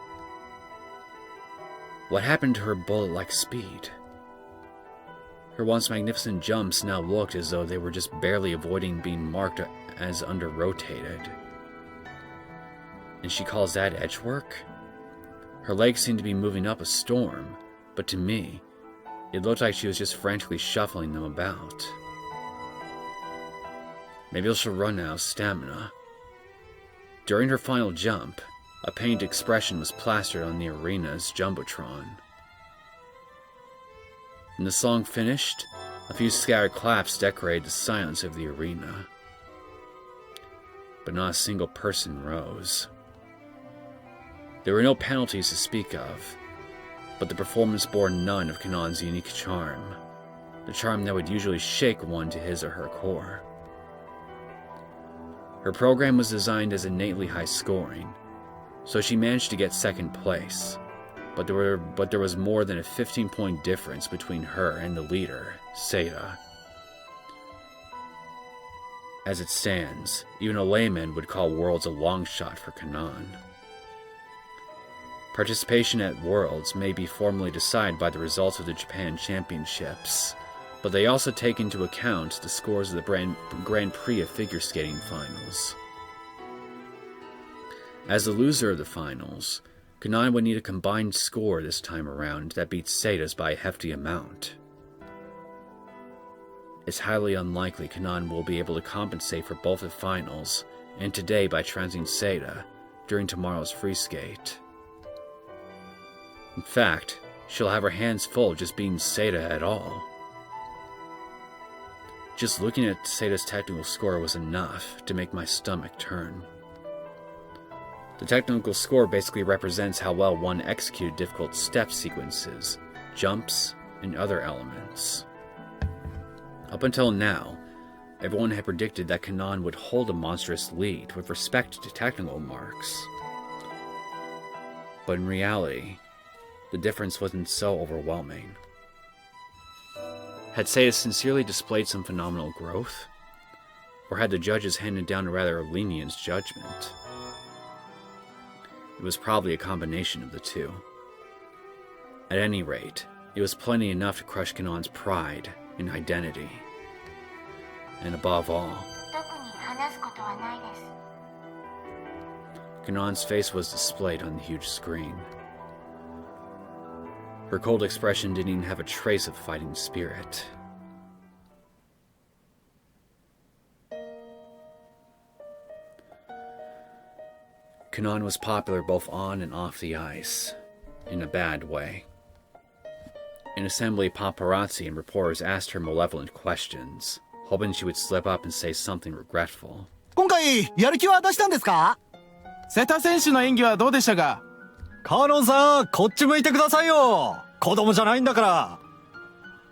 [SPEAKER 3] What happened to her bullet-like speed? Her once magnificent jumps now looked as though they were just barely avoiding being marked as under-rotated. And she calls that edge work? Her legs seemed to be moving up a storm, but to me, it looked like she was just frantically shuffling them about. Maybe she'll run out of stamina. During her final jump, a pained expression was plastered on the arena's jumbotron. When the song finished, a few scattered claps decorated the silence of the arena. But not a single person rose. There were no penalties to speak of, but the performance bore none of Kanon's unique charm, the charm that would usually shake one to his or her core. Her program was designed as innately high-scoring, so she managed to get second place, but there was more than a 15-point difference between her and the leader, Seda. As it stands, even a layman would call Worlds a long shot for Kanon. Participation at Worlds may be formally decided by the results of the Japan Championships, but they also take into account the scores of the Grand Prix of figure skating finals. As the loser of the finals, Kanon would need a combined score this time around that beats Seda's by a hefty amount. It's highly unlikely Kanon will be able to compensate for both the finals and today by trouncing Seda during tomorrow's free skate. In fact, she'll have her hands full just beating Seda at all. Just looking at Seda's technical score was enough to make my stomach turn. The technical score basically represents how well one executed difficult step sequences, jumps, and other elements. Up until now, everyone had predicted that Kanon would hold a monstrous lead with respect to technical marks. But in reality, the difference wasn't so overwhelming. Had Seda sincerely displayed some phenomenal growth? Or had the judges handed down a rather lenient judgment? It was probably a combination of the two. At any rate, it was plenty enough to crush Kanon's pride and identity. And above all,
[SPEAKER 2] 特に話すことはないです。
[SPEAKER 3] Kanon's face was displayed on the huge screen. Her cold expression didn't even have a trace of fighting spirit. Kanon was popular both on and off the ice, in a bad way. An assembly of paparazzi and reporters asked her malevolent questions, hoping she would slip up and say something regretful.
[SPEAKER 9] 今回やる気は出したんですか？
[SPEAKER 7] 瀬田選手の演技はどうでしたか？
[SPEAKER 9] カーノンさん、こっち向いてくださいよ。子供じゃないんだから。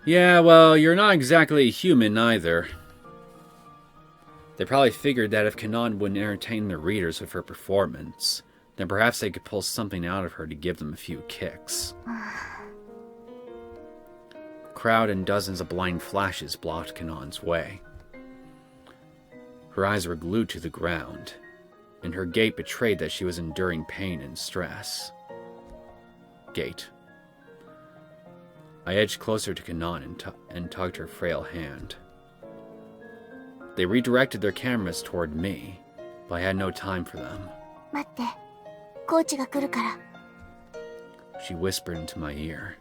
[SPEAKER 3] Yeah, well, you're not exactly a human either. They probably figured that if Kanon wouldn't entertain their readers with her performance, then perhaps they could pull something out of her to give them a few kicks. Crowd and dozens of blind flashes blocked Kanon's way. Her eyes were glued to the ground, and her gait betrayed that she was enduring pain and stress. Gait. I edged closer to Kanon and tugged her frail hand. They redirected their cameras toward me, but I had no time for them.
[SPEAKER 2] 待って、コーチが来るから。
[SPEAKER 3] She whispered into my ear.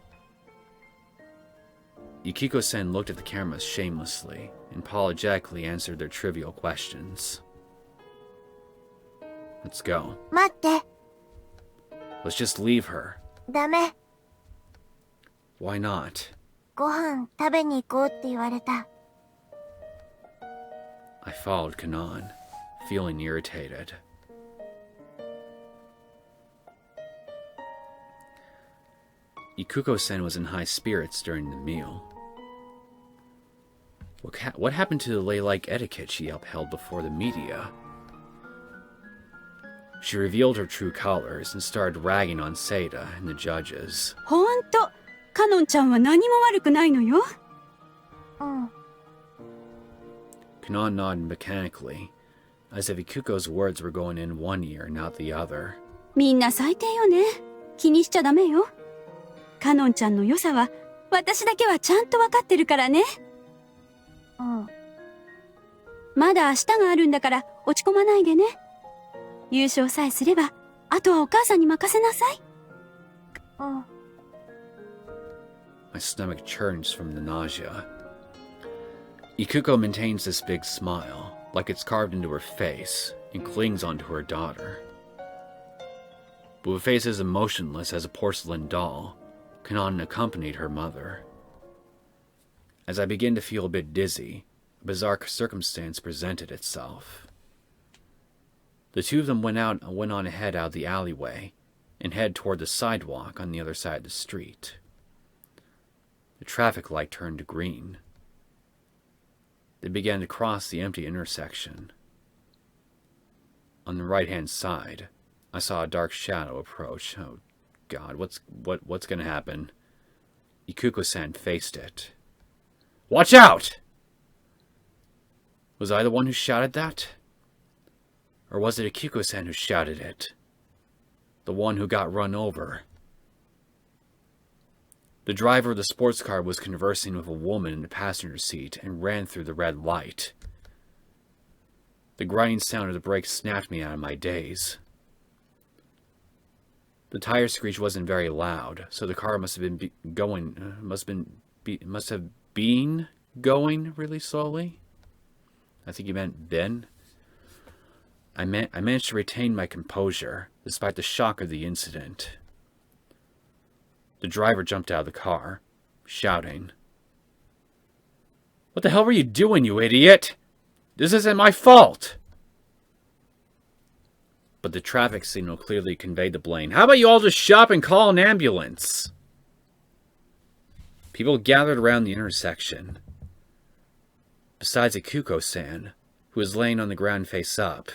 [SPEAKER 3] Yukiko-sen looked at the cameras shamelessly and apologetically answered their trivial questions. Let's go.
[SPEAKER 2] 待って。
[SPEAKER 3] Let's just leave her.
[SPEAKER 2] ダメ。
[SPEAKER 3] Why not?
[SPEAKER 2] ご飯食べに行こうって言われた。
[SPEAKER 3] I followed Kanon, feeling irritated. Ikuko-sen was in high spirits during the meal. What happened to the lay-like etiquette she upheld before the media? She revealed her true colors and started ragging on Seda and the judges.
[SPEAKER 1] ほんと、カノンちゃんは何も悪くないのよ。
[SPEAKER 2] うん。
[SPEAKER 3] Kanon nodded mechanically, as if Ikuko's words were going in one ear and out the other.
[SPEAKER 1] みんな最低よね。気にしちゃダメよ。カノンちゃんの良さは、私だけはちゃんとわかってるからね。
[SPEAKER 2] うん。
[SPEAKER 1] まだ明日があるんだから落ち込まないでね。優勝さえすれば、あとはお母さんに任せなさい。
[SPEAKER 2] うん。
[SPEAKER 3] My stomach churns from the nausea. Ikuko maintains this big smile, like it's carved into her face, and clings onto her daughter. But with face as emotionless as a porcelain doll, Kanon accompanied her mother. As I began to feel a bit dizzy, a bizarre circumstance presented itself. The two of them went on ahead out of the alleyway, and head toward the sidewalk on the other side of the street. The traffic light turned green. They began to cross the empty intersection. On the right-hand side, I saw a dark shadow approach. Oh, God, what's going to happen? Ikuko-san faced it. Watch out! Was I the one who shouted that? Or was it Ikuko-san who shouted it? The one who got run over. The driver of the sports car was conversing with a woman in the passenger seat and ran through the red light. The grinding sound of the brakes snapped me out of my daze. The tire screech wasn't very loud, so the car must have been going really slowly. I think you meant been. I managed to retain my composure, despite the shock of the incident. The driver jumped out of the car, shouting, "What the hell were you doing, you idiot? This isn't my fault!" But the traffic signal clearly conveyed the blame. How about you all just shut up and call an ambulance? People gathered around the intersection. Besides Ikuko-san, who was laying on the ground face up,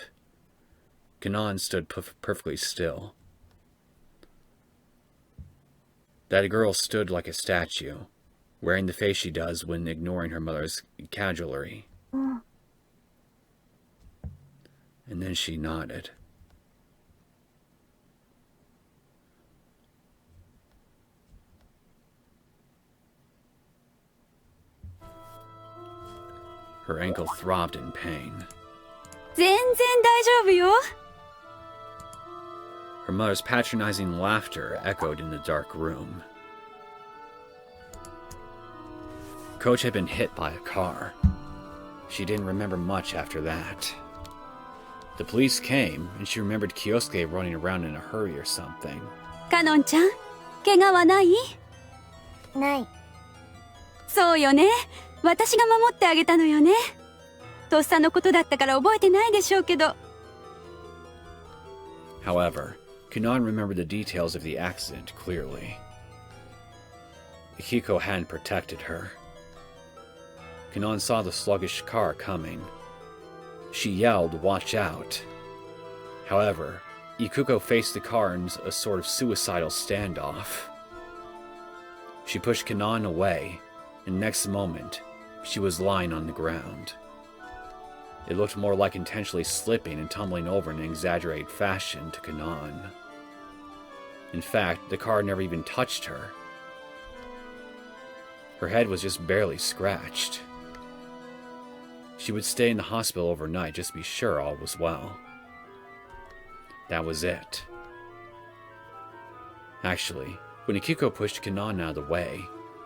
[SPEAKER 3] Kanon stood perfectly still. That girl stood like a statue, wearing the face she does when ignoring her mother's cajolery. And then she nodded. Her ankle throbbed in pain.
[SPEAKER 1] 全然大丈夫よ。
[SPEAKER 3] Her mother's patronizing laughter echoed in the dark room. Coach had been hit by a car. She didn't remember much after that. The police came, and she remembered Kyosuke running around in a hurry or something.
[SPEAKER 1] カノンちゃん、怪我はない？
[SPEAKER 2] ない。
[SPEAKER 1] そうよね。私が守ってあげたのよね。とっさのことだったから覚えてないでしょうけど。
[SPEAKER 3] However, Kanon remembered the details of the accident clearly. Akiko hadn't protected her. Kanon saw the sluggish car coming. She yelled, "Watch out!" However, Ikuko faced the car in a sort of suicidal standoff. She pushed Kanon away, and next moment, she was lying on the ground. It looked more like intentionally slipping and tumbling over in an exaggerated fashion to Kanon. In fact, the car never even touched her. Her head was just barely scratched. She would stay in the hospital overnight just to be sure all was well. That was it. Actually, when Akiko pushed Kanon out of the way,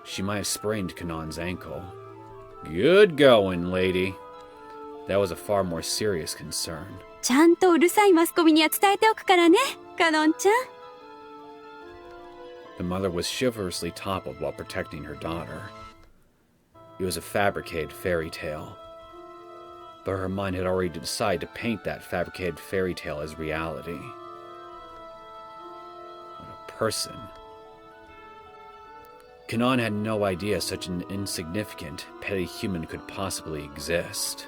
[SPEAKER 3] she might have sprained Kanon's ankle. Good going, lady. That was a far more serious concern.
[SPEAKER 1] ちゃんとうるさいマスコミには伝えておくからね、カノンちゃん。
[SPEAKER 3] The mother was chivalrously toppled while protecting her daughter. It was a fabricated fairy tale. But her mind had already decided to paint that fabricated fairy tale as reality. What a person. Kanon had no idea such an insignificant, petty human could possibly exist.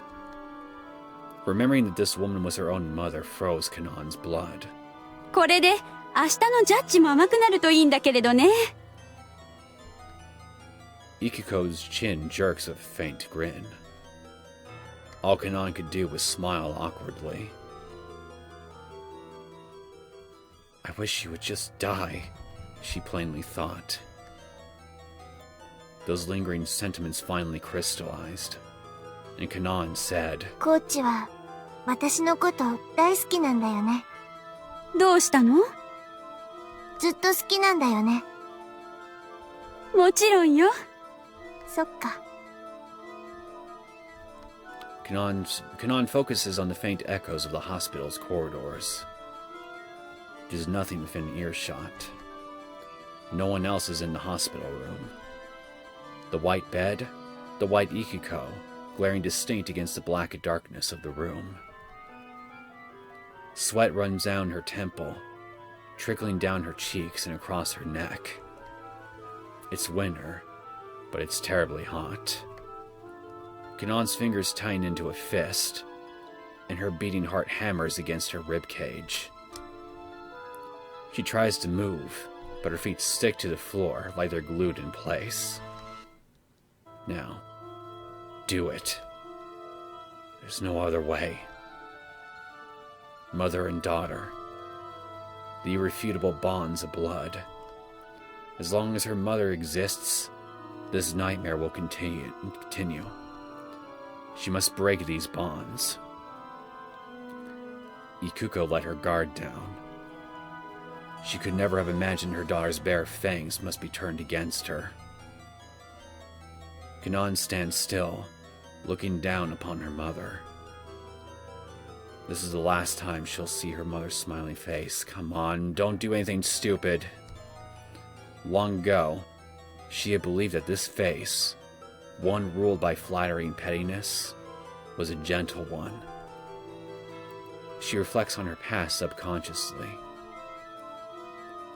[SPEAKER 3] Remembering that this woman was her own mother froze Kanon's blood.
[SPEAKER 1] これで明日のジャッジも甘くなるといいんだけれどね。
[SPEAKER 3] Ikiko's chin jerks a faint grin. All Kanon could do was smile awkwardly. I wish she would just die, she plainly thought. Those lingering sentiments finally crystallized, and Kanon said,
[SPEAKER 2] コーチは私のこと大好きなんだよね。
[SPEAKER 1] どうしたの？
[SPEAKER 2] ずっと好きなんだよね。
[SPEAKER 1] もちろんよ。
[SPEAKER 2] そっか。
[SPEAKER 3] Kanon focuses on the faint echoes of the hospital's corridors. There's nothing within earshot. No one else is in the hospital room. The white bed, the white Ikiko, glaring distinct against the black darkness of the room. Sweat runs down her temple, trickling down her cheeks and across her neck. It's winter, but it's terribly hot. Kanon's fingers tighten into a fist, and her beating heart hammers against her ribcage. She tries to move, but her feet stick to the floor like they're glued in place. Now, do it. There's no other way. Mother and daughter, the irrefutable bonds of blood. As long as her mother exists, this nightmare will continue. She must break these bonds. Ikuko let her guard down. She could never have imagined her daughter's bare fangs must be turned against her. Kanon stands still, looking down upon her mother. This is the last time she'll see her mother's smiling face. Come on, don't do anything stupid. Long ago, she had believed that this face, one ruled by flattery and pettiness, was a gentle one. She reflects on her past subconsciously.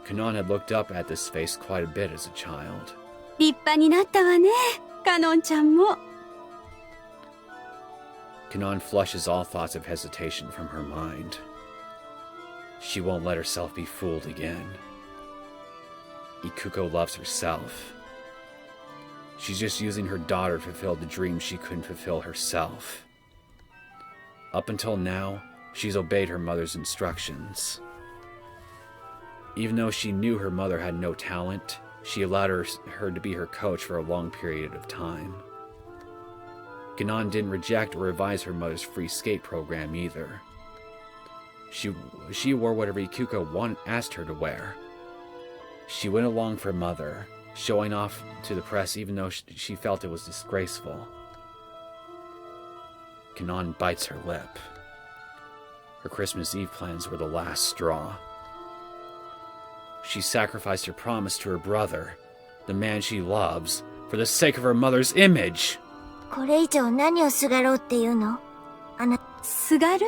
[SPEAKER 3] Kanon had looked up at this face quite a bit as a child.
[SPEAKER 1] 立派になったわね、カノンちゃんも。
[SPEAKER 3] Kanon flushes all thoughts of hesitation from her mind. She won't let herself be fooled again. Ikuko loves herself. She's just using her daughter to fulfill the dream she couldn't fulfill herself. Up until now, she's obeyed her mother's instructions. Even though she knew her mother had no talent, she allowed her to be her coach for a long period of time. Kanon didn't reject or revise her mother's free skate program either. She wore whatever Ikuko asked her to wear. She went along for mother, showing off to the press even though she felt it was disgraceful. Kanon bites her lip. Her Christmas Eve plans were the last straw. She sacrificed her promise to her brother, the man she loves, for the sake of her mother's image.
[SPEAKER 2] これ以上何をすがろうっていうの？あなた。
[SPEAKER 1] すがる？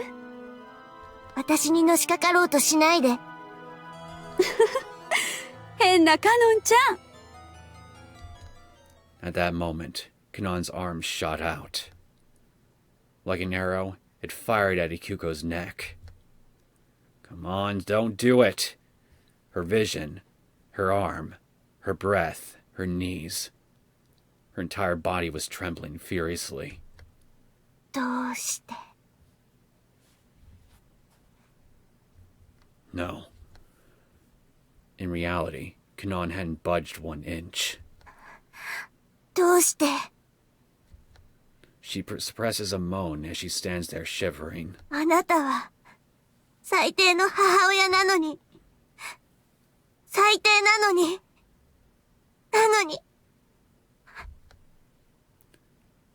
[SPEAKER 2] 私にのしかかろうとしないで。
[SPEAKER 1] 変なカノンちゃん。
[SPEAKER 3] At that moment, Kanon's arm shot out. Like an arrow, it fired at Ikuko's neck. Come on, don't do it. Her vision, her arm, her breath, her knees. Her entire body was trembling furiously.
[SPEAKER 2] どうして？
[SPEAKER 3] No. In reality, Kanon hadn't budged 1 inch.
[SPEAKER 2] どうして？
[SPEAKER 3] She suppresses a moan as she stands there shivering.
[SPEAKER 2] あなたは最低の母親なのに。最低なのに。なのに。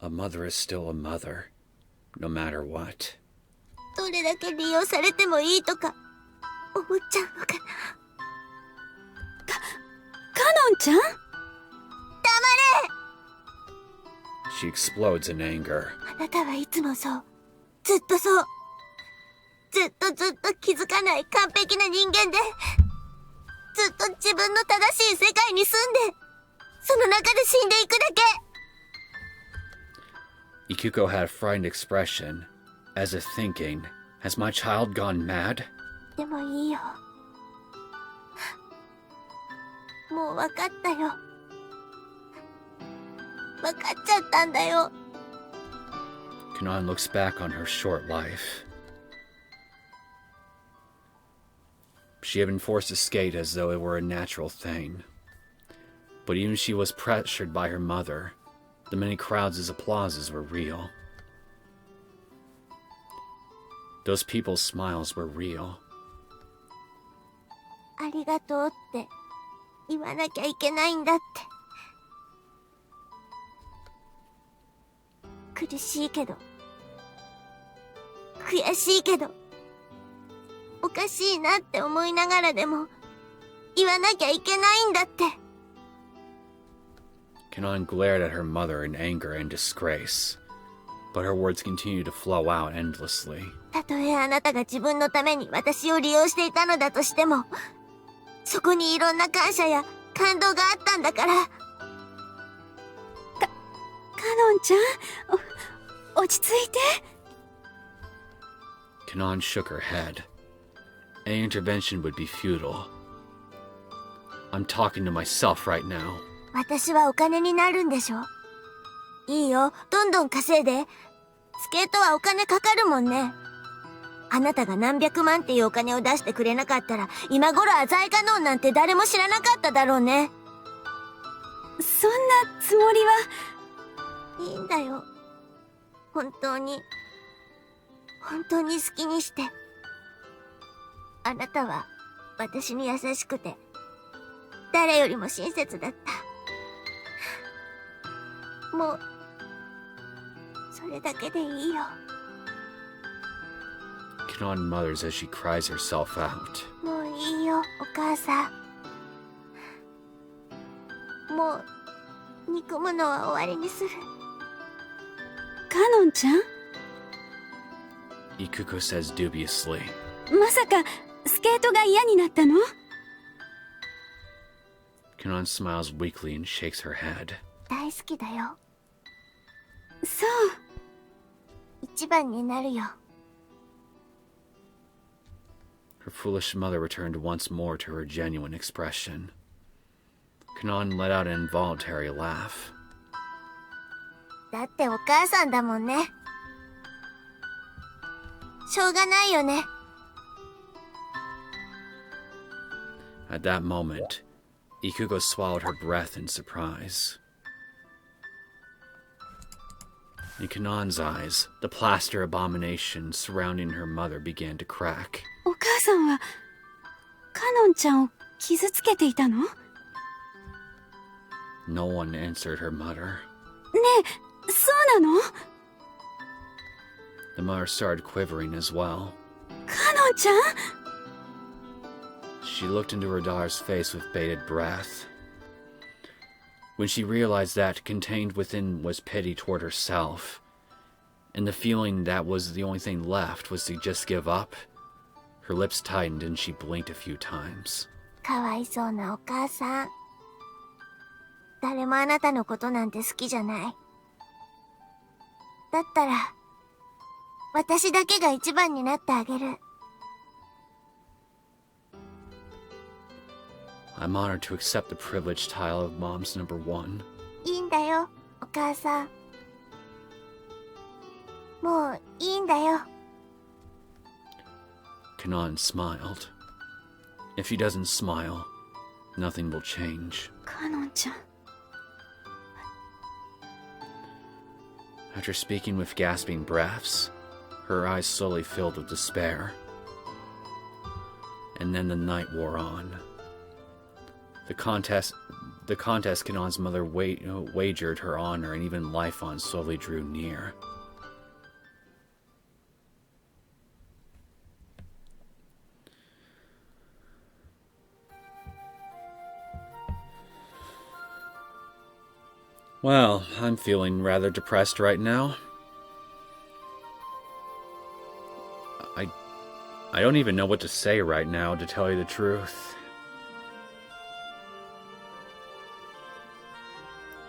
[SPEAKER 3] A mother is still a mother, no matter what.
[SPEAKER 2] どれだけ利用されてもいいとか思っちゃうのかな。
[SPEAKER 1] カノンちゃん？
[SPEAKER 2] 黙れ！
[SPEAKER 3] She explodes in anger.
[SPEAKER 2] あなたはいつもそう。ずっとそう。ずっと気づかない完璧な人間で、ずっと自分の正しい世界に住んで、その中で死んでいくだけ。
[SPEAKER 3] Ikuko had a frightened expression, as if thinking, has my child gone mad?
[SPEAKER 2] でもいいよ。もう分かったよ。分かっちゃったんだよ。
[SPEAKER 3] Kanon looks back on her short life. She had been forced to skate as though it were a natural thing. But even she was pressured by her mother. The many crowds' applauses were real. Those people's smiles were real.
[SPEAKER 2] ありがとうって言わなきゃいけないんだって。苦しいけど、悔しいけど、おかしいなって思いながらでも言わなきゃいけないんだって。
[SPEAKER 3] Kanon glared at her mother in anger and disgrace, but her words continued to flow out endlessly.
[SPEAKER 2] たとえあなたが自分のために私を利用していたのだとしても、そこにいろんな感謝や感動があったんだから。
[SPEAKER 1] カノンちゃん、落ち着いて。
[SPEAKER 3] Kanon shook her head. Any intervention would be futile. I'm talking to myself right now.
[SPEAKER 2] 私はお金になるんでしょ。いいよ、どんどん稼いで。スケートはお金かかるもんね。あなたが何百万っていうお金を出してくれなかったら、今頃浅井カノンなんて誰も知らなかっただろうね。
[SPEAKER 1] そんなつもりは。
[SPEAKER 2] いいんだよ。本当に好きにして。あなたは私に優しくて、誰よりも親切だった。もう、それだけでいいよ。
[SPEAKER 3] Kanon mutters as she cries herself out.
[SPEAKER 2] もういいよ、お母さん。もう、憎むのは終わりにする。
[SPEAKER 1] カノンちゃん、
[SPEAKER 3] Ikuko says dubiously.
[SPEAKER 1] まさかスケートが嫌になったの？
[SPEAKER 3] Kanon smiles weakly and shakes her head.
[SPEAKER 2] 大好きだよ。
[SPEAKER 1] そう。
[SPEAKER 2] 一番になるよ。
[SPEAKER 3] Her foolish mother returned once more to her genuine expression. Kanon let out an involuntary laugh.
[SPEAKER 2] だってお母さんだもんね。しょうがないよね。
[SPEAKER 3] At that moment, Ikuko swallowed her breath in surprise. In Kanon's eyes, the plaster abomination surrounding her mother began to crack.
[SPEAKER 1] お母さんはカノンちゃんを傷つけていたの？ね
[SPEAKER 3] No one answered her mother.
[SPEAKER 1] え、そうなの？
[SPEAKER 3] The mother started quivering as well.
[SPEAKER 1] カノンちゃん？
[SPEAKER 3] She looked into her daughter's face with bated breath. When she realized that contained within was pity toward herself, and the feeling that was the only thing left was to just give up, her lips tightened and she blinked a few times.
[SPEAKER 2] かわいそうなお母さん。誰もあなたのことなんて好きじゃない。だったら、私だけが一番になってあげる。
[SPEAKER 3] I'm honored to accept the privileged title of Mom's number one.
[SPEAKER 2] いいんだよ、お母さん。もういいんだよ。
[SPEAKER 3] Kanon smiled. If he doesn't smile, nothing will change.
[SPEAKER 1] カノンちゃん。
[SPEAKER 3] After speaking with gasping breaths, her eyes slowly filled with despair. And then the night wore on. The contest Kanon's mother wagered her honor and even life on slowly drew near. Well, I'm feeling rather depressed right now. I don't even know what to say right now, to tell you the truth.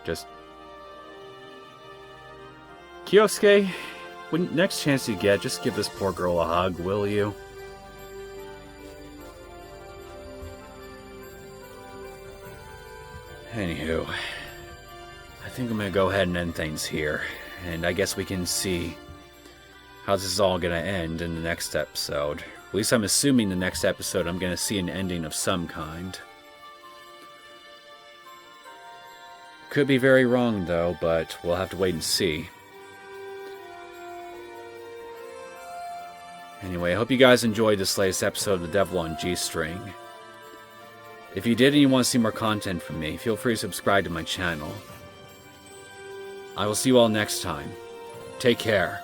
[SPEAKER 3] Just... Kyosuke, when next chance you get, just give this poor girl a hug, will you? Anywho, I think I'm gonna go ahead and end things here, and I guess we can see how this is all gonna end in the next episode. At least I'm assuming the next episode I'm gonna see an ending of some kind. Could be very wrong though, but we'll have to wait and see. Anyway, I hope you guys enjoyed this latest episode of The Devil on G-String. If you did and you want to see more content from me, feel free to subscribe to my channel. I will see you all next time. Take care.